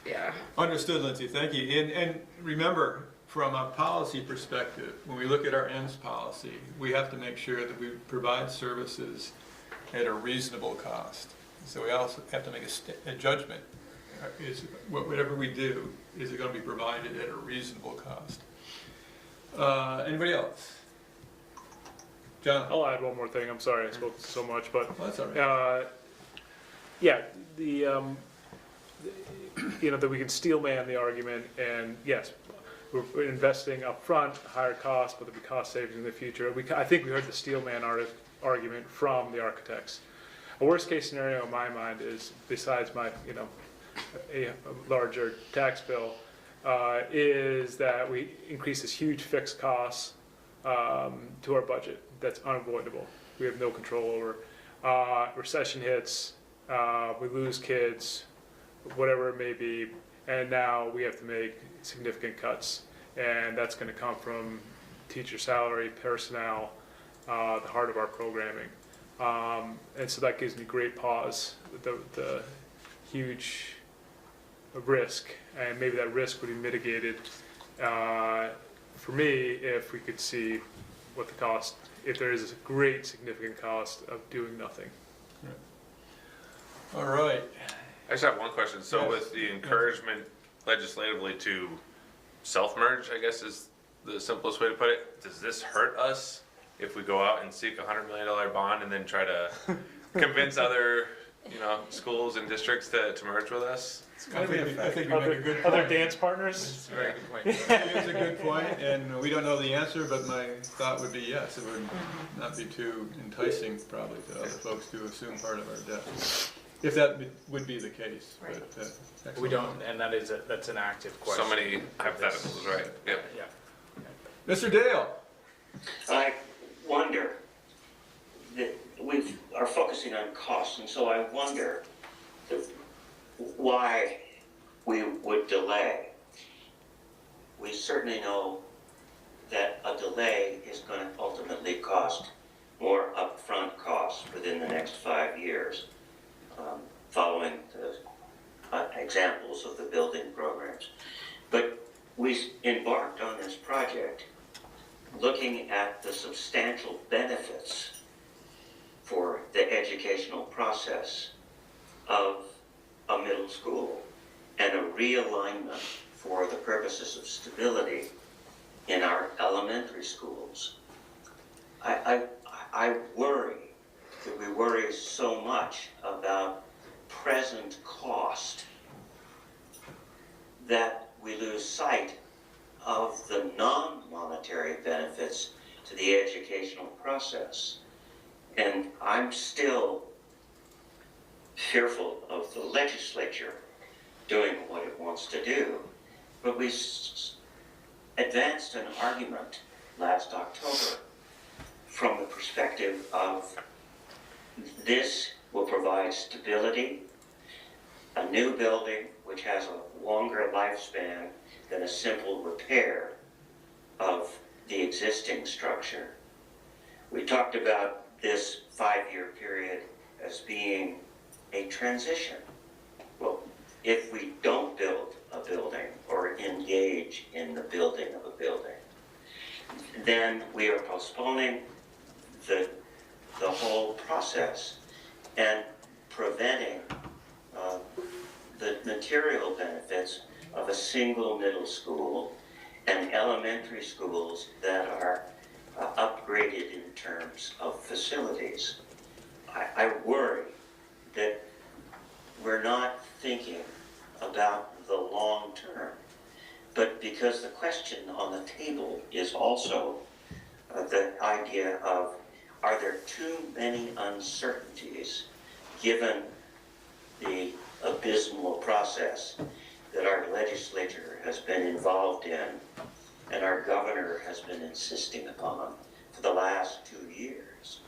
yeah. Understood, Lindsay, thank you. And remember, from a policy perspective, when we look at our ends policy, we have to make sure that we provide services at a reasonable cost. So we also have to make a judgment is, whatever we do, is it gonna be provided at a reasonable cost? Anybody else? John? I'll add one more thing, I'm sorry I spoke so much, but, Well, that's all right. yeah, you know, that we can steelman the argument, and yes, we're investing upfront, higher cost, but there'll be cost savings in the future. I think we heard the steelman argument from the architects. A worst case scenario in my mind is, besides my, you know, a larger tax bill, is that we increase this huge fixed costs to our budget. That's unavoidable. We have no control over. Recession hits, we lose kids, whatever it may be, and now we have to make significant cuts. And that's going to come from teacher salary, personnel, the heart of our programming. And so that gives me great pause, the huge risk, and maybe that risk would be mitigated for me if we could see what the cost, if there is a great significant cost of doing nothing. All right. I just have one question. So Yes. with the encouragement legislatively to self-merge, I guess is the simplest way to put it, does this hurt us if we go out and seek a $100 million bond and then try to convince other, you know, schools and districts to merge with us? I think you make a good point. Other dance partners? It's a very good point. It's a good point, and we don't know the answer, but my thought would be yes, it would not be too enticing probably to other folks to assume part of our debt, if that would be the case. Right. But, We don't, and that's an active question. So many hypotheticals, right? Yep. Yeah. Mr. Dale? I wonder, that we are focusing on costs, and so I wonder why we would delay. We certainly know that a delay is going to ultimately cost more upfront costs within the next 5 years, following the examples of the building programs. But we embarked on this project looking at the substantial benefits for the educational process of a middle school and a realignment for the purposes of stability in our elementary schools. I worry that we worry so much about present cost that we lose sight of the non-monetary benefits to the educational process. And I'm still fearful of the legislature doing what it wants to do. But we advanced an argument last October from the perspective of this will provide stability, a new building which has a longer lifespan than a simple repair of the existing structure. We talked about this 5-year period as being a transition. Well, if we don't build a building or engage in the building of a building, then we are postponing the whole process and preventing the material benefits of a single middle school and elementary schools that are upgraded in terms of facilities. I worry that we're not thinking about the long term, but because the question on the table is also the idea of, are there too many uncertainties given the abysmal process that our legislature has been involved in and our governor has been insisting upon for the last 2 years?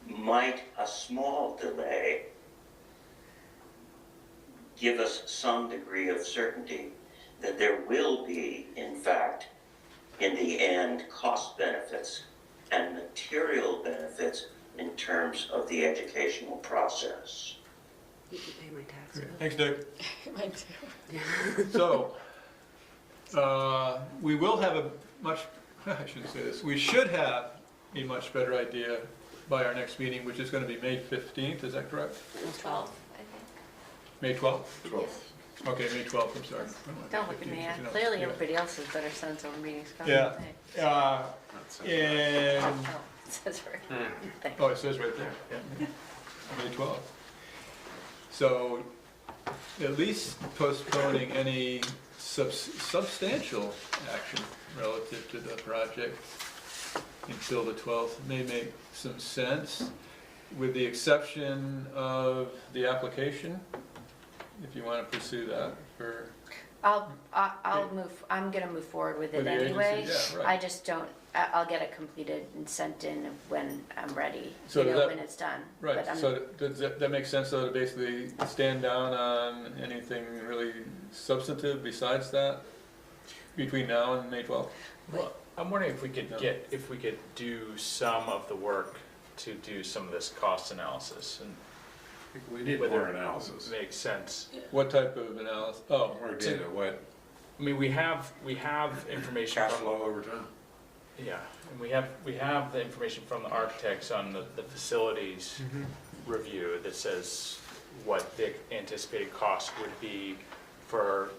Might a small delay give us some degree of certainty that there will be, in fact, in the end, cost benefits and material benefits in terms of the educational process? You can pay my tax bill. Thanks, Dick. Mine too. So, we will have a much, I shouldn't say this, we should have a much better idea by our next meeting, which is going to be May 15th, is that correct? 12, I think. May 12th? 12th. Okay, May 12th, I'm sorry. Don't look at me, 15th, you know, clearly yeah. everybody else has better sense over meetings coming. Yeah, That's it. and, Oh, it says right. Thank you. oh, it says right there, yeah, May 12th. So, at least postponing any substantial action relative to the project until the 12th may make some sense, with the exception of the application, if you want to pursue that for, I'll move, I'm gonna move forward with it With the agency, anyway. yeah, right. I just don't, I'll get it completed and sent in when I'm ready, So you does know, that- when it's done. right, But I'm- so does that make sense though, to basically stand down on anything really substantive besides that, between now and May 12th? Well, I'm wondering if we could No. if we could do some of the work to do some of this cost analysis and We need whether more it analysis. makes sense. What type of analysis? Oh, More data, what, I mean, we have information cash from, flow over time? yeah, and we have the information from the architects on the facilities review that says what the anticipated cost would be for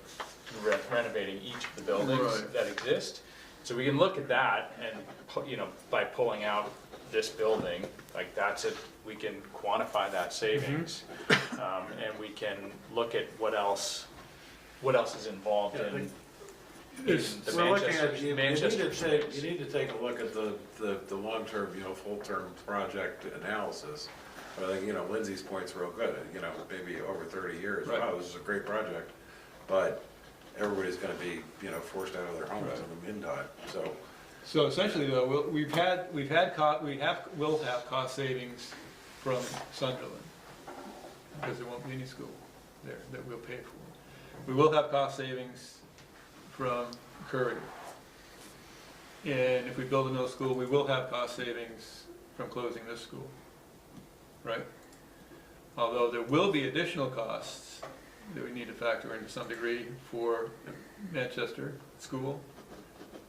renovating each of the buildings Right. that exist. So we can look at that and, you know, by pulling out this building, like that's it, we can quantify that savings. And we can look at what else is involved Yeah, in It's- the We're looking at, Manchester, you Manchester need savings. to take a look at the long-term, full-term project analysis. But I think, Lindsay's point's real good, maybe over 30 years, Right. wow, this is a great project. But everybody's gonna be, forced out of their homes in the meantime, so. so essentially though, we'll have cost savings from Sunderland, because there won't be any school there that we'll pay for. We will have cost savings from Courier. And if we build a middle school, we will have cost savings from closing this school, right? Although there will be additional costs that we need to factor in to some degree for Manchester School,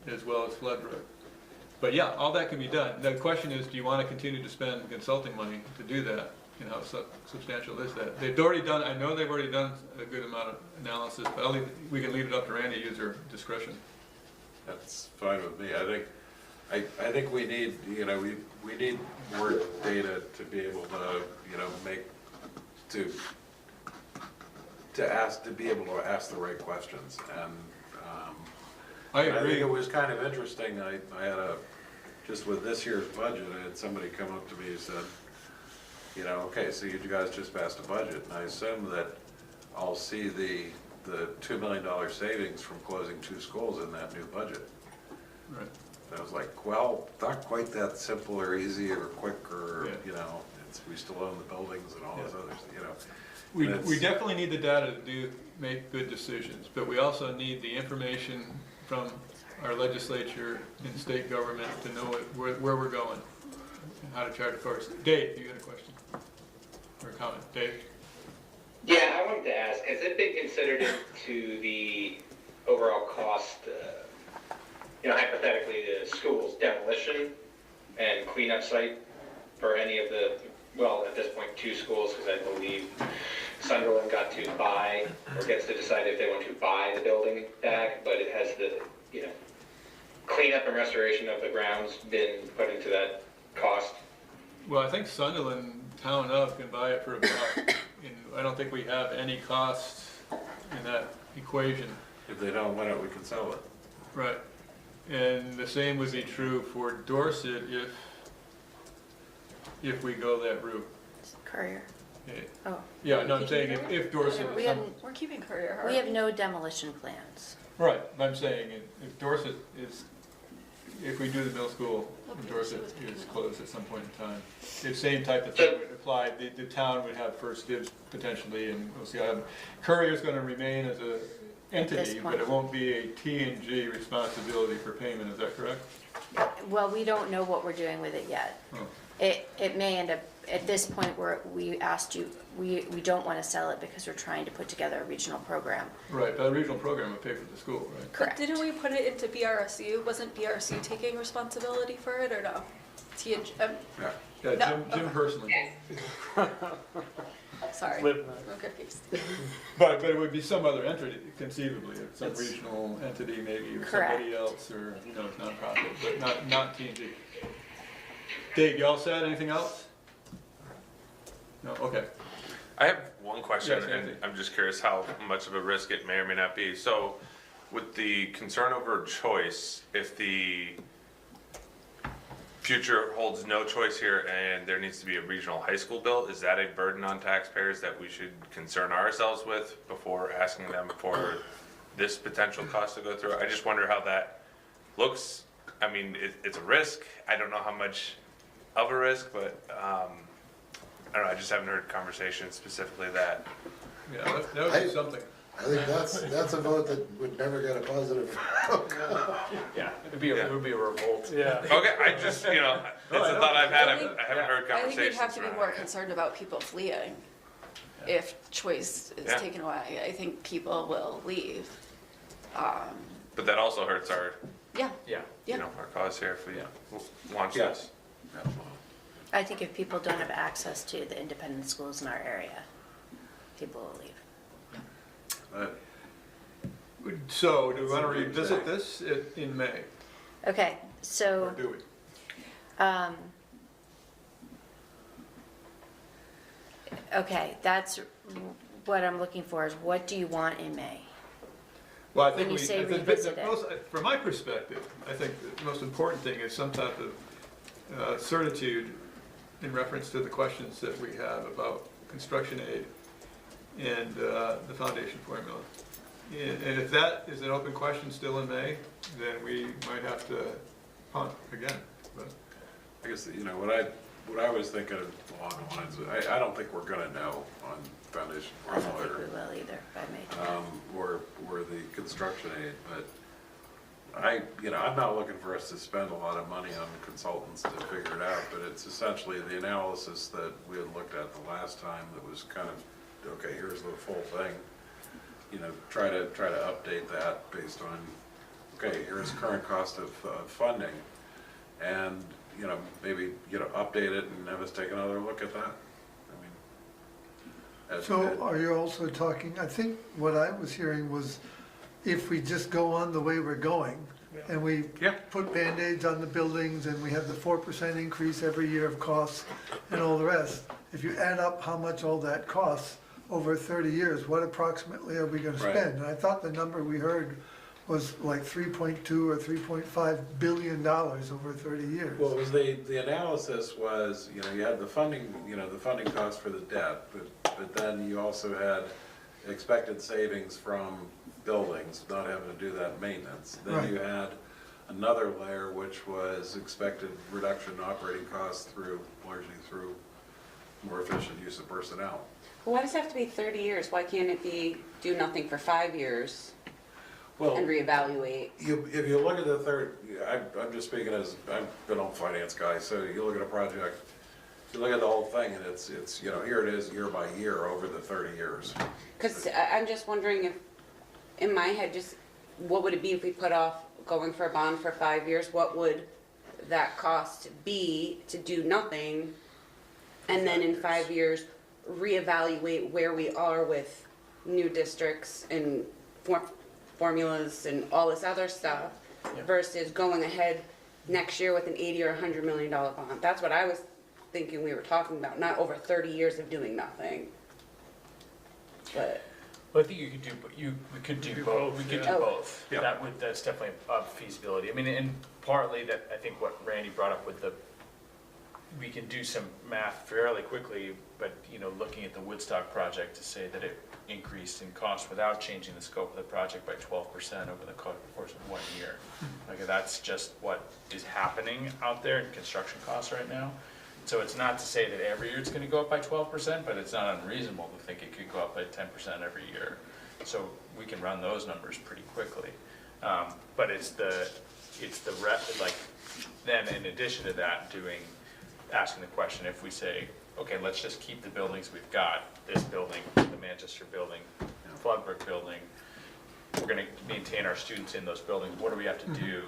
as well as Floodbrook. But yeah, all that can be done. The question is, do you want to continue to spend consulting money to do that? And how substantial is that? They've already done, I know they've already done a good amount of analysis, but we can leave it up to Randy to use her discretion. That's fine with me. I think we need, we need more data to be able to, to be able to ask the right questions. And I think agree. it was kind of interesting. I had just with this year's budget, I had somebody come up to me and said, okay, so you guys just passed a budget, and I assume that I'll see the $2 million savings from closing 2 schools in that new budget. Right. And I was like, well, not quite that simple or easy or quick or, Yeah. we still own the buildings and all this other, We That's- definitely need the data to make good decisions, but we also need the information from our legislature and state government to know where we're going, and how to chart a course. Dave, you got a question or a comment? Dave? Yeah, I wanted to ask, has it been considered into the overall cost, hypothetically, the school's demolition and cleanup site for any of the, well, at this point, 2 schools, because I believe Sunderland got to buy, or gets to decide if they want to buy the building back, but it has the, cleanup and restoration of the grounds been put into that cost? Well, I think Sunderland Town Up can buy it for about, I don't think we have any costs in that equation. If they don't win it, we can sell it. Right. And the same would be true for Dorset if we go that route. Courier. Yeah. Oh. Yeah, no, I'm saying if Dorset. We have, We're keeping Courier. we have no demolition plans. Right, I'm saying if Dorset is, if we do the middle school, Dorset is closed at some point in time, the same type of thing would apply. The town would have first dibs potentially, and we'll see how. Courier's gonna remain as a entity, but it won't be a T&G responsibility for payment, is that correct? Well, we don't know what we're doing with it yet. Oh. It may end up, at this point where we asked you, we don't want to sell it because we're trying to put together a regional program. Right, but the regional program would pay for the school, right? Correct. Didn't we put it into BRSU? Wasn't BRSU taking responsibility for it or no? Yeah, No, Jim personally. Sorry. Live- I'm confused. But it would be some other entity conceivably, some It's- regional entity maybe, or Correct. somebody else, or, you know, nonprofit, but not TNG. Dave, you all said, anything else? No, okay. I have one question, Yes, and Anthony. I'm just curious how much of a risk it may or may not be. So, with the concern over choice, if the future holds no choice here and there needs to be a regional high school built, is that a burden on taxpayers that we should concern ourselves with before asking them for this potential cost to go through? I just wonder how that looks. I mean, it's a risk. I don't know how much of a risk, but I don't know, I just haven't heard conversations specifically that. Yeah, that would be something. I think that's a vote that would never get a positive. Yeah, it would be a revolt. Yeah. Okay, I just, you know, it's a thought I've had, I haven't heard I think we'd conversations have to be around more it. concerned about people fleeing if choice is Yeah. taken away. I think people will leave. But that also hurts our, Yeah, Yeah. you know, our cause here if we launch Yeah. this. I think if people don't have access to the independent schools in our area, people will leave. So, do we want to revisit this in May, Okay, or so, do we? okay, that's what I'm looking for, is what do you want in May? Well, I When think you we, say I think revisit the it. most, from my perspective, I think the most important thing is some type of certitude in reference to the questions that we have about construction aid and the foundation formula. And if that is an open question still in May, then we might have to punt again. But I guess, you know, what I was thinking along the lines, I don't think we're gonna know on foundation I don't formula think we will either by May. or the construction aid, but I'm not looking for us to spend a lot of money on consultants to figure it out, but it's essentially the analysis that we had looked at the last time that was kind of, okay, here's the full thing. You know, try to update that based on, okay, here's current cost of funding, and, you know, maybe, you know, update it and have us take another look at that. I mean, So are you also talking, I think what I was hearing was if we just go on the way we're going and we put Band-Aids on the buildings and we have the 4% increase every year of costs and all the rest, if you add up how much all that costs over 30 years, what approximately are we gonna Right. spend? And I thought the number we heard was like 3.2 or 3.5 billion dollars over 30 years. well, it was the analysis was, you know, you had the funding, you know, the funding cost for the debt, but then you also had expected savings from buildings, not having to do that maintenance. Then Right. you had another layer, which was expected reduction in operating costs largely through more efficient use of personnel. Why does it have to be 30 years? Why can't it be do nothing for 5 years Well, and reevaluate? if you look at the third, I'm just speaking as, I've been a finance guy, so you look at a project, you look at the whole thing, and it's, you know, here it is year by year over the 30 years. Because I'm just wondering if, in my head, just what would it be if we put off going for a bond for 5 years? What would that cost be to do nothing? And then in 5 years, reevaluate where we are with new districts and formulas and all this other stuff versus going ahead next year with an 80 or $100 million bond. That's what I was thinking we were talking about, not over 30 years of doing nothing. But Well, I think you could do, we could do both, we could do yeah. both. Yeah. That's definitely a feasibility. I mean, and partly that, I think what Randy brought up with we can do some math fairly quickly, but, you know, looking at the Woodstock project to say that it increased in cost without changing the scope of the project by 12% over the course of 1 year. Like, that's just what is happening out there in construction costs right now. So it's not to say that every year it's gonna go up by 12%, but it's not unreasonable to think it could go up by 10% every year. So we can run those numbers pretty quickly. But it's the like, then in addition to that, asking the question, if we say, okay, let's just keep the buildings we've got, this building, the Manchester building, Floodbrook building, we're gonna maintain our students in those buildings, what do we have to do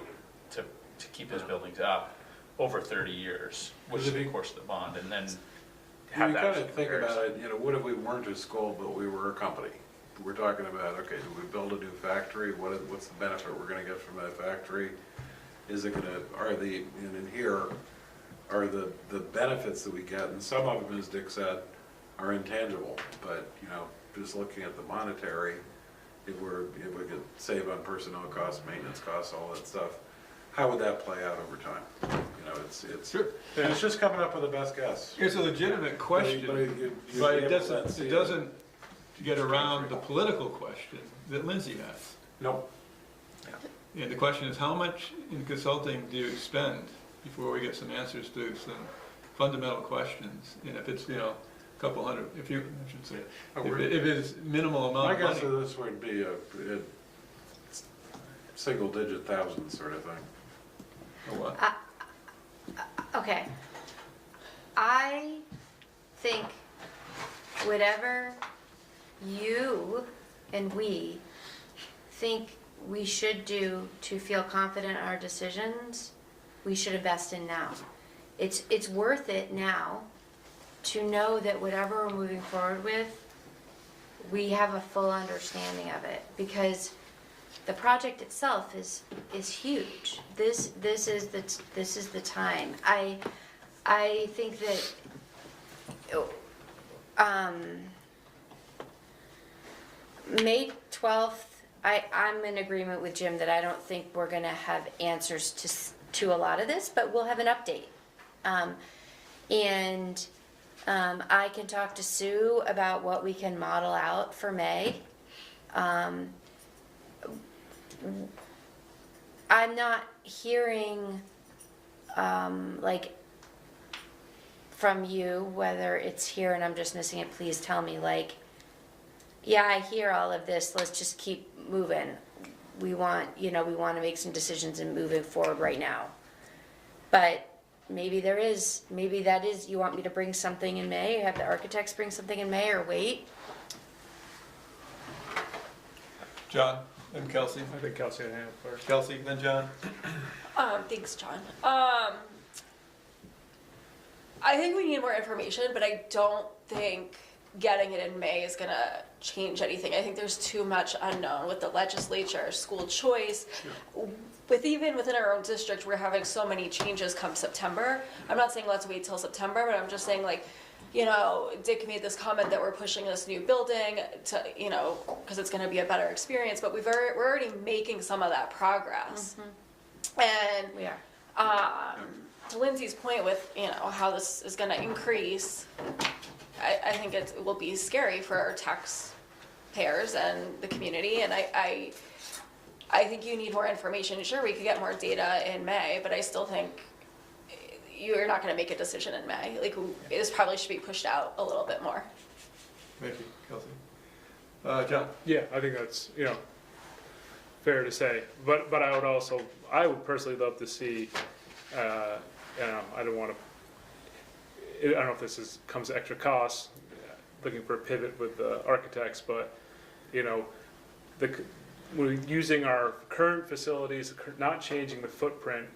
to keep those buildings up over 30 years, which is the course of the bond, and then have You that. kind as a of think comparison. about it, you know, what if we weren't a school, but we were a company? We're talking about, okay, do we build a new factory? What's the benefit we're gonna get from that factory? Is it gonna, and in here, are the benefits that we get, and some of them, as Dick said, are intangible, but, you know, just looking at the monetary, if we could save on personnel costs, maintenance costs, all that stuff, how would that play out over time? You know, it's just coming up with the best guess. It's a legitimate question, but it doesn't get around the political question that Lindsay has. Nope. And the question is, how much in consulting do you expend before we get some answers to some fundamental questions? And if it's, you know, a couple hundred, I should say, if it's minimal amount My of guess money. of this would be a single-digit thousand sort of thing. Or what? Okay. I think whatever you and we think we should do to feel confident in our decisions, we should invest in now. It's worth it now to know that whatever we're moving forward with, we have a full understanding of it, because the project itself is huge. This is the time. I think that May 12th, I'm in agreement with Jim that I don't think we're gonna have answers to a lot of this, but we'll have an update. I can talk to Sue about what we can model out for May. I'm not hearing, like, from you, whether it's here and I'm just missing it, please tell me, like, yeah, I hear all of this, let's just keep moving. We want to make some decisions and move it forward right now. But maybe that is, you want me to bring something in May, have the architects bring something in May, or wait? John, then Kelsey. I think Kelsey had a hand up first. Kelsey, then John. Thanks, John. I think we need more information, but I don't think getting it in May is gonna change anything. I think there's too much unknown with the legislature, school choice. Even within our own district, we're having so many changes come September. I'm not saying let's wait till September, but I'm just saying, like, you know, Dick made this comment that we're pushing this new building to, you know, because it's gonna be a better experience, but we're already making some of that progress. And We are. to Lindsay's point with, you know, how this is gonna increase, I think it will be scary for our taxpayers and the community, and I think you need more information. Sure, we could get more data in May, but I still think you're not gonna make a decision in May. Like, this probably should be pushed out a little bit more. Thank you, Kelsey. John? Yeah, I think that's, you know, fair to say. But I would personally love to see, you know, I don't know if this comes at extra costs, looking for a pivot with the architects, but, you know, we're using our current facilities, not changing the footprint,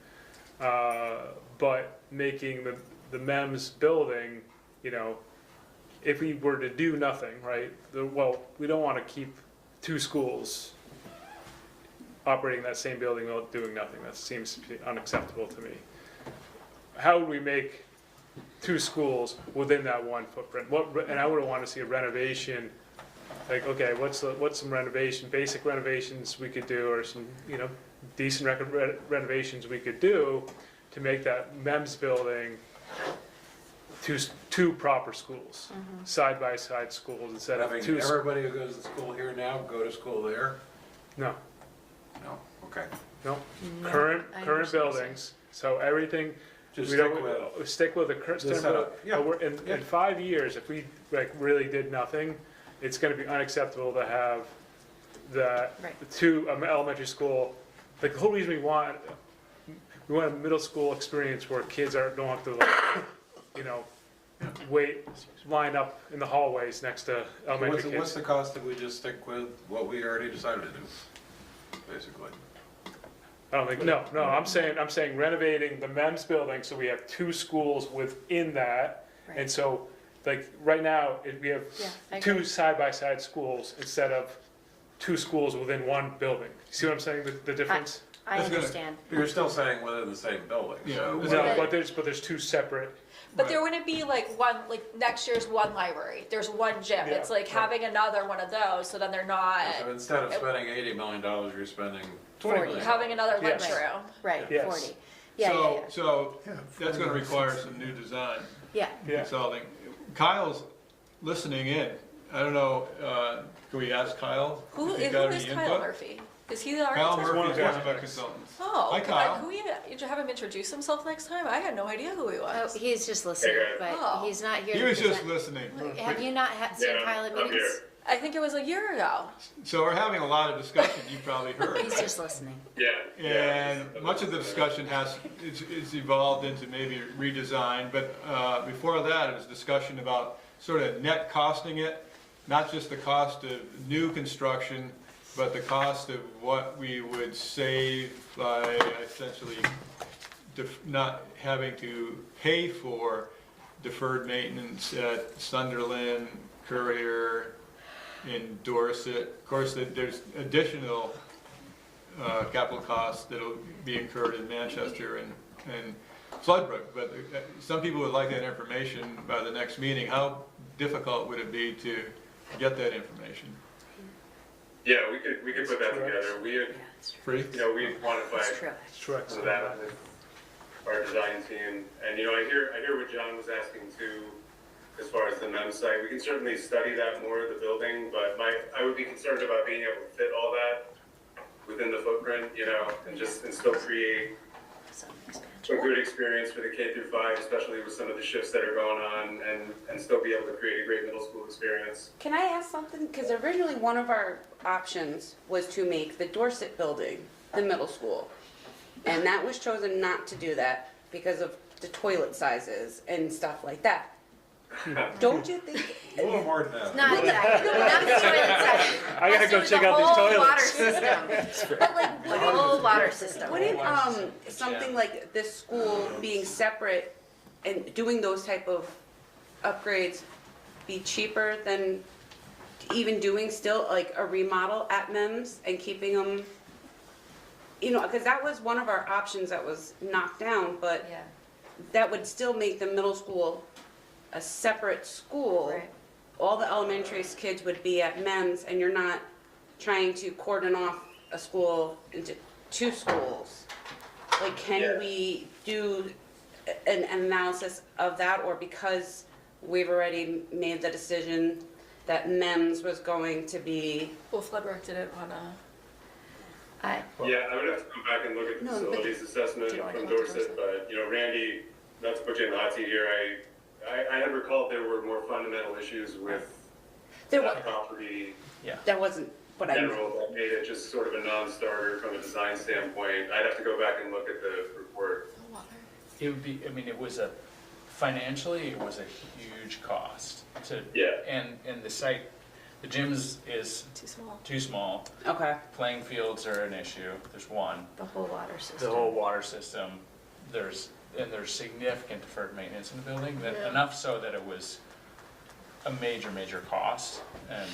but making the MEMS building, you know, if we were to do nothing, right? We don't want to keep two schools operating that same building while doing nothing. That seems unacceptable to me. How would we make two schools within that one footprint? And I would want to see a renovation, like, okay, what's some basic renovations we could do, or some, you know, decent renovations we could do to make that MEMS building two proper schools, side-by-side schools, instead of Having two. everybody who goes to school here now go to school there? No, No, okay. no, No, current I understand what you're buildings, so everything. Just We stick don't, with stick with the current, the setup. Yeah. in 5 years, if we like really did nothing, it's gonna be unacceptable to have the two elementary school, like, the whole reason we want a middle school experience where kids don't have to, like, you know, line up in the hallways next to elementary What's kids. the cost if we just stick with what we already decided to do, basically? I don't think, no, I'm saying renovating the MEMS building so we have two schools within that. And so like, right now, we have Yeah, I two agree. side-by-side schools instead of two schools within one building. See what I'm saying, the difference? I That's gonna- understand. You're still saying within the same building, Yeah. so. No, but there's two separate, But there wouldn't be like one, like next year's one library, there's one gym, Yeah, it's like right. having another one of those, so then they're not So instead of spending $80 million, you're spending $20 million. having another Yes. lunchroom. Right, Yes. 40. Yeah, yeah, yeah. So Yeah, that's gonna 40. require some new design Yeah. yeah. consulting. Kyle's listening in. I don't know, can we ask Kyle? Who if he is got any Kyle input? Murphy? Is he the Kyle architect? Murphy's One one of of the our consultants. Oh, Hi, Kyle. Can we have him introduce himself next time? I had no idea who he Oh, was. he's just listening, but Oh. he's not here He to was just present. listening. Have you not seen Yeah, Kyle at I'm meetings? here. I think it was a year ago. So we're having a lot of discussion, you probably heard. He's just listening. Yeah. And much of the discussion is evolved into maybe redesign, but before that, it was discussion about sort of net costing it, not just the cost of new construction, but the cost of what we would save by essentially not having to pay for deferred maintenance at Sunderland, Courier, in Dorset. Of course, there's additional capital costs that'll be incurred in Manchester and Floodbrook, but some people would like that information by the next meeting. How difficult would it be to get that information? Yeah, we could put that together. We had, Free? we It's quantified true. Correct. some of that with our design team. And, I hear what John was asking too, as far as the MEM site. We can certainly study that more, the building, but I would be concerned about being able to fit all that within the footprint, and still create Some a expansion. good experience for the K through 5, especially with some of the shifts that are going on, and still be able to create a great middle school experience. Can I ask something? Because originally one of our options was to make the Dorset building the middle school. And that was chosen not to do that because of the toilet sizes and stuff like that. Don't you think? A little more than that. Not exactly, not the toilet side. I gotta go check out these The whole water toilets. system, but like the whole water system. Wouldn't something like this school being separate and doing those type of upgrades be cheaper than even doing still like a remodel at MEMS and keeping them? Because that was one of our options that was knocked down, but Yeah, that would still make the middle school a separate school. right. All the elementary kids would be at MEMS, and you're not trying to cordon off a school into two schools. Like, can Yeah. we do an analysis of that, or because we've already made the decision that MEMS was going to be, Well, Floodbrook didn't wanna. Yeah, I would have to come back and look at the No, but- facilities assessment Do you wanna from go to Dorset, but, Randy, not to put you in the hot seat here, I had recalled there were more fundamental issues with there that was, property that wasn't what in I, general that made it just sort of a non-starter from a design standpoint. I'd have to go back and look at the report. It would be, it was financially, it was a huge cost to. Yeah. And the site, the gyms is Too small. too small, okay. playing fields are an issue, there's one. The whole water system. The whole water system, there's significant deferred maintenance in the building, that, Yeah. enough so that it was a major, major cost. And,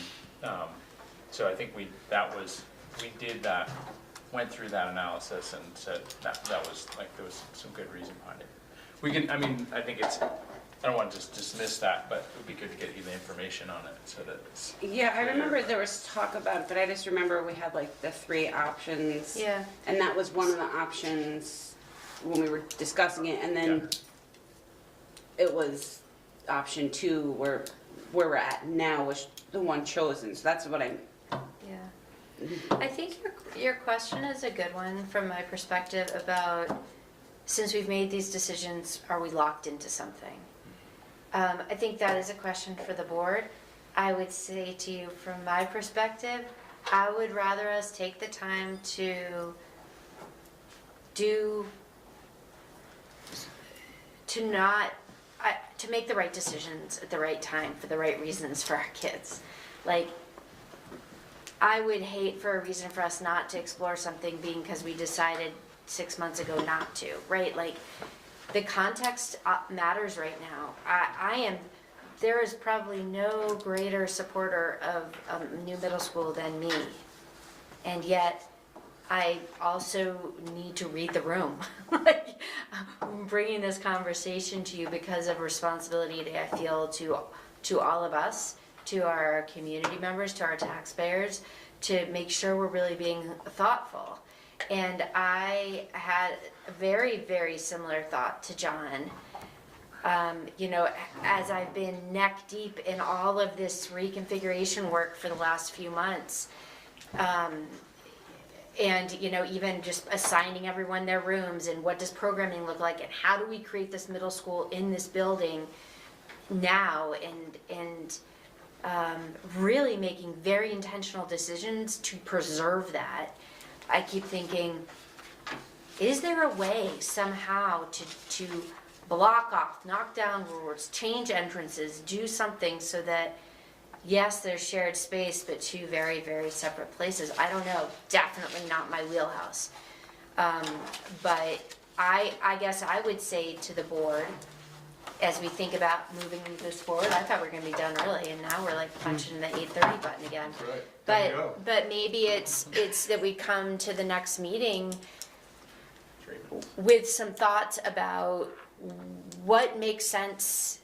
so I think we did that, went through that analysis and said that was, like, there was some good reason behind it. We can, I think it's, I don't want to just dismiss that, but it would be good to get you the information on it so that it's. Yeah, I remember there was talk about it, but I just remember we had like the 3 options. Yeah. And that was one of the options when we were discussing it, and then it was option 2 where we're at now was the one chosen, so that's what I'm. Yeah. I think your question is a good one from my perspective about, since we've made these decisions, are we locked into something? I think that is a question for the board. I would say to you, from my perspective, I would rather us take the time to make the right decisions at the right time for the right reasons for our kids. Like, I would hate for a reason for us not to explore something being because we decided 6 months ago not to, right? Like, the context matters right now. I am there is probably no greater supporter of a new middle school than me. And yet, I also need to read the room. Like, I'm bringing this conversation to you because of responsibility that I feel to all of us, to our community members, to our taxpayers, to make sure we're really being thoughtful. And I had a very, very similar thought to John. You know, as I've been neck deep in all of this reconfiguration work for the last few months, and, you know, even just assigning everyone their rooms and what does programming look like and how do we create this middle school in this building now, and really making very intentional decisions to preserve that. I keep thinking, is there a way somehow to block off, knock down doors, change entrances, do something so that, yes, there's shared space, but two very, very separate places? I don't know, definitely not my wheelhouse. But I guess I would say to the board, as we think about moving this forward, I thought we were gonna be done early, and now we're like punching the 8:30 button again. That's right. There you go. But maybe it's that we come to the next meeting with some thoughts about what makes sense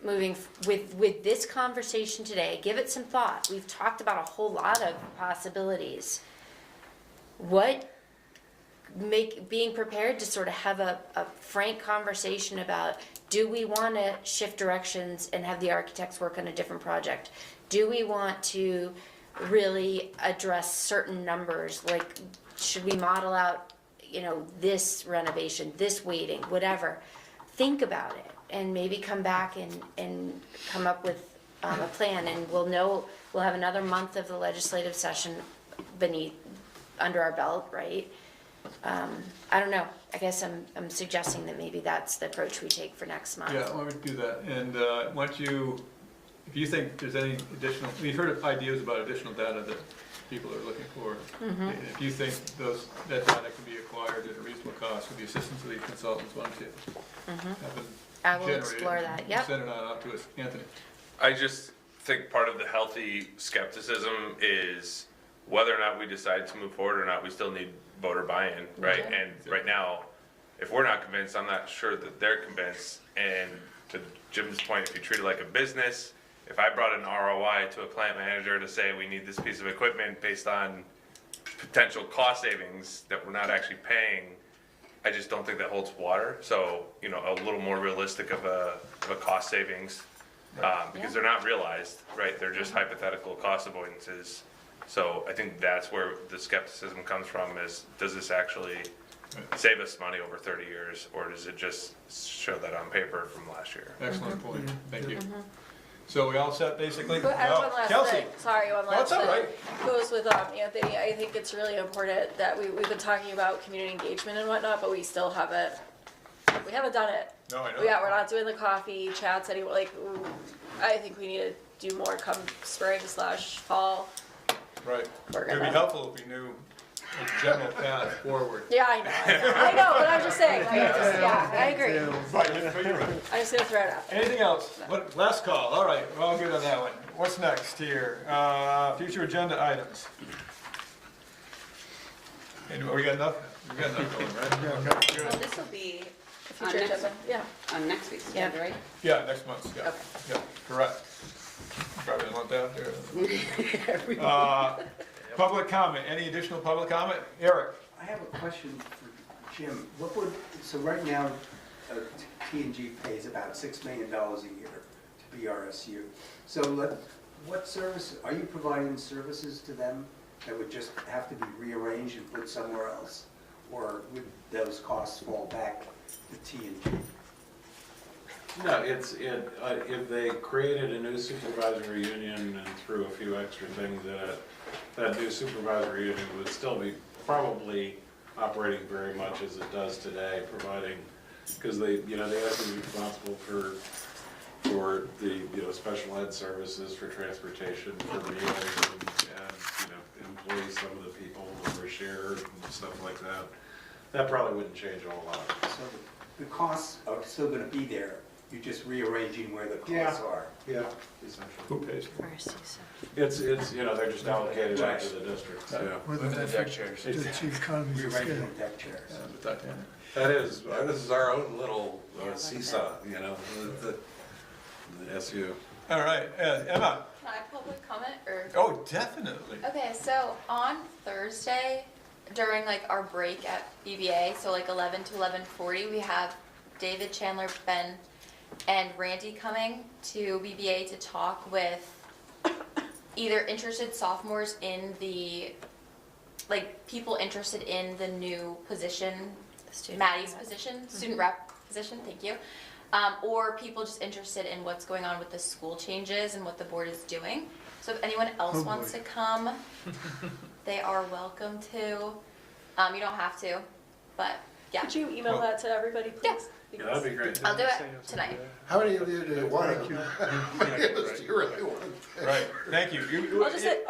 moving with this conversation today. Give it some thought. We've talked about a whole lot of possibilities. Being prepared to sort of have a frank conversation about, do we want to shift directions and have the architects work on a different project? Do we want to really address certain numbers? Like, should we model out, you know, this renovation, this weighting, whatever? Think about it and maybe come back and come up with a plan, and we'll have another month of the legislative session under our belt, right? I don't know. I guess I'm suggesting that maybe that's the approach we take for next month. Yeah, why don't we do that? And if you think there's any additional, we've heard of ideas about additional data that people are looking for. And if you think that data can be acquired at a reasonable cost with the assistance of these consultants, why don't you have them I will generate explore it that, and yep. send it out to us? Anthony? I just think part of the healthy skepticism is whether or not we decide to move forward or not, we still need voter buy-in, right? Okay. And right now, if we're not convinced, I'm not sure that they're convinced. And to Jim's point, if you treat it like a business, if I brought an ROI to a plant manager to say we need this piece of equipment based on potential cost savings that we're not actually paying, I just don't think that holds water. So, you know, a little more realistic of a cost savings, because they're not realized, right? They're just hypothetical cost avoidances. So I think that's where the skepticism comes from, is does this actually save us money over 30 years, or does it just show that on paper from last year? Excellent point. Thank you. So we all set basically? But I have one last Kelsey. thing. Sorry, one last That's all thing. right. Goes with Anthony. I think it's really important that we've been talking about community engagement and whatnot, but we still haven't done it. No, I know. Yeah, we're not doing the coffee chats anymore. Like, I think we need to do more come spring/fall. Right. We're It would be gonna- helpful if we knew a general path forward. Yeah, I know, but I'm just saying. Like, I agree. But you're right. I'm just gonna throw it out. Anything else? Last call. All right, we're all good on that one. What's next here? Future agenda items. And we got enough? We got enough going, right? Well, this will be on Future next, agenda. Yeah. on next week's agenda, right? Yeah, next month, yeah. Yeah, correct. Probably don't want that there. Public comment. Any additional public comment? Eric? I have a question for Jim. So right now, T&G pays about $6 million a year to BRSU. So what service, are you providing services to them that would just have to be rearranged and put somewhere else? Or would those costs fall back to T&G? No, if they created a new supervisory union and threw a few extra things in it, that new supervisory union would still be probably operating very much as it does today, providing, because they have to be responsible for the special ed services, for transportation, for meals, and employ some of the people who are shared and stuff like that. That probably wouldn't change a whole lot. So the costs are still going to be there You're just rearranging where the costs are. Yeah, essentially. Who pays for it? Or CISA. It's, you know, they're just allocated out to the districts, yeah. Whether The that's deck chairs. the chief economies of Rearranging scale. the deck chairs. Yeah, the Titanic. That is, this is our own little seesaw, you know, the SU. All right, Emma. Can I public comment or? Oh, definitely. Okay, so on Thursday, during like our break at BBA, so like 11 to 11:40, we have David, Chandler, Ben, and Randy coming to BBA to talk with either interested sophomores in the, like people interested in the new position, Maddie's position, student rep position, thank you. Or people just interested in what's going on with the school changes and what the board is doing. So if anyone else Oh, wants boy. to come, they are welcome to. You don't have to, but yeah. Could you email that to everybody, please? Yeah, that'd be great. I'll do it tonight. How many of you do you want to? Do you really want to? Right, thank you. I'll just say,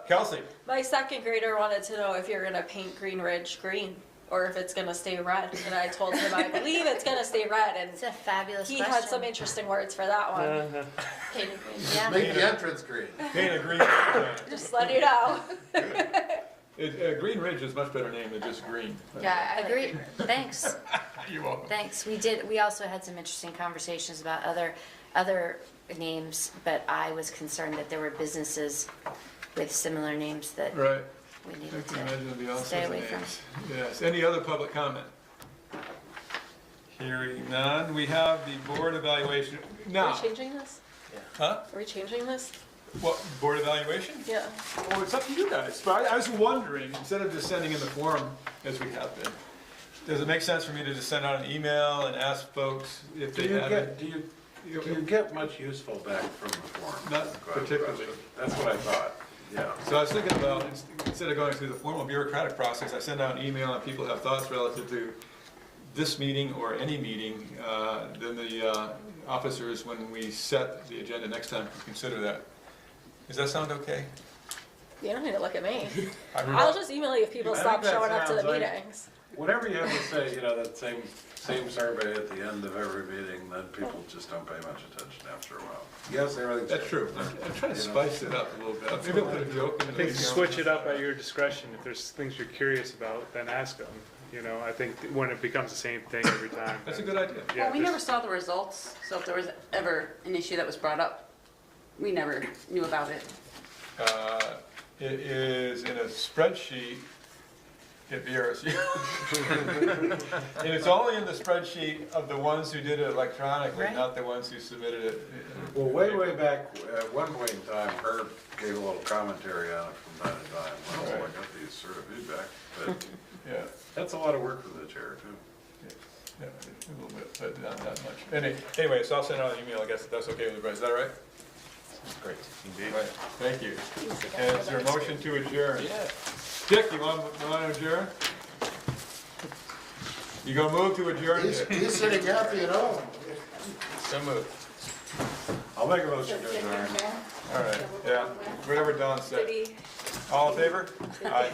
Kelsey. my second grader wanted to know if you're gonna paint Green Ridge green, or if it's gonna stay red, and I told him I believe it's gonna stay red, and It's a fabulous he question. had some interesting words for that one. Painted green, yeah. Make the entrance green. Paint a green. Just let you know. Green Ridge is a much better name than just green. Yeah, I Agree, agree. thanks. You're welcome. Thanks. We also had some interesting conversations about other names, but I was concerned that there were businesses with similar names that Right. we I needed can imagine there'll be all to sorts stay of away from. names. Yes, any other public comment? Hearing none, we have the board evaluation. Are Now, we changing this? huh? Are we changing this? What, board evaluation? Yeah. Well, it's up to you guys, but I was wondering, instead of just sending in the form as we have been, does it make sense for me to just send out an email and ask folks if Do they you have get, it? do you get much useful back from the form? Not That's quite a particularly. question. That's what I thought, yeah. So I was thinking about, instead of going through the formal bureaucratic process, I send out an email and people have thoughts relative to this meeting or any meeting, then the officers, when we set the agenda next time, can consider that. Does that sound okay? You don't need to look at me. I mean, I'll just email you if people I stop think that showing up to the sounds like- meetings. Whatever you have to say, you know, that same survey at the end of every meeting, then people just don't pay much attention after a while. Yes, everything's. That's true. I'm trying to spice it up a little bit. Maybe I'll put a joke in I the think email. switch it up at your discretion. If there's things you're curious about, then ask them. You know, I think when it becomes the same thing every time. That's a then- good idea. Yeah, Well, we just- never saw the results, so if there was ever an issue that was brought up, we never knew about it. It is in a spreadsheet at VRSU. And it's only in the spreadsheet of the ones who did it electronically, Right. not the ones who submitted it. Well, way back, at one point in time, Herb gave a little commentary on it from time to time. Well, I got these sort of feedback, but Yeah, that's a lot of work for the chair, too. yeah, a little bit, but not that much. Anyway, so I'll send out an email, I guess, if that's okay with everybody. Is that all right? Great, indeed. Right, thank you. And is there a motion to adjourn? Yeah. Dick, you want to adjourn? You gonna move to adjourn? Dick? He's sitting happy at home. So moved. I'll make a motion to adjourn. All right, yeah, whatever Don said. Did he? All in favor? Aye.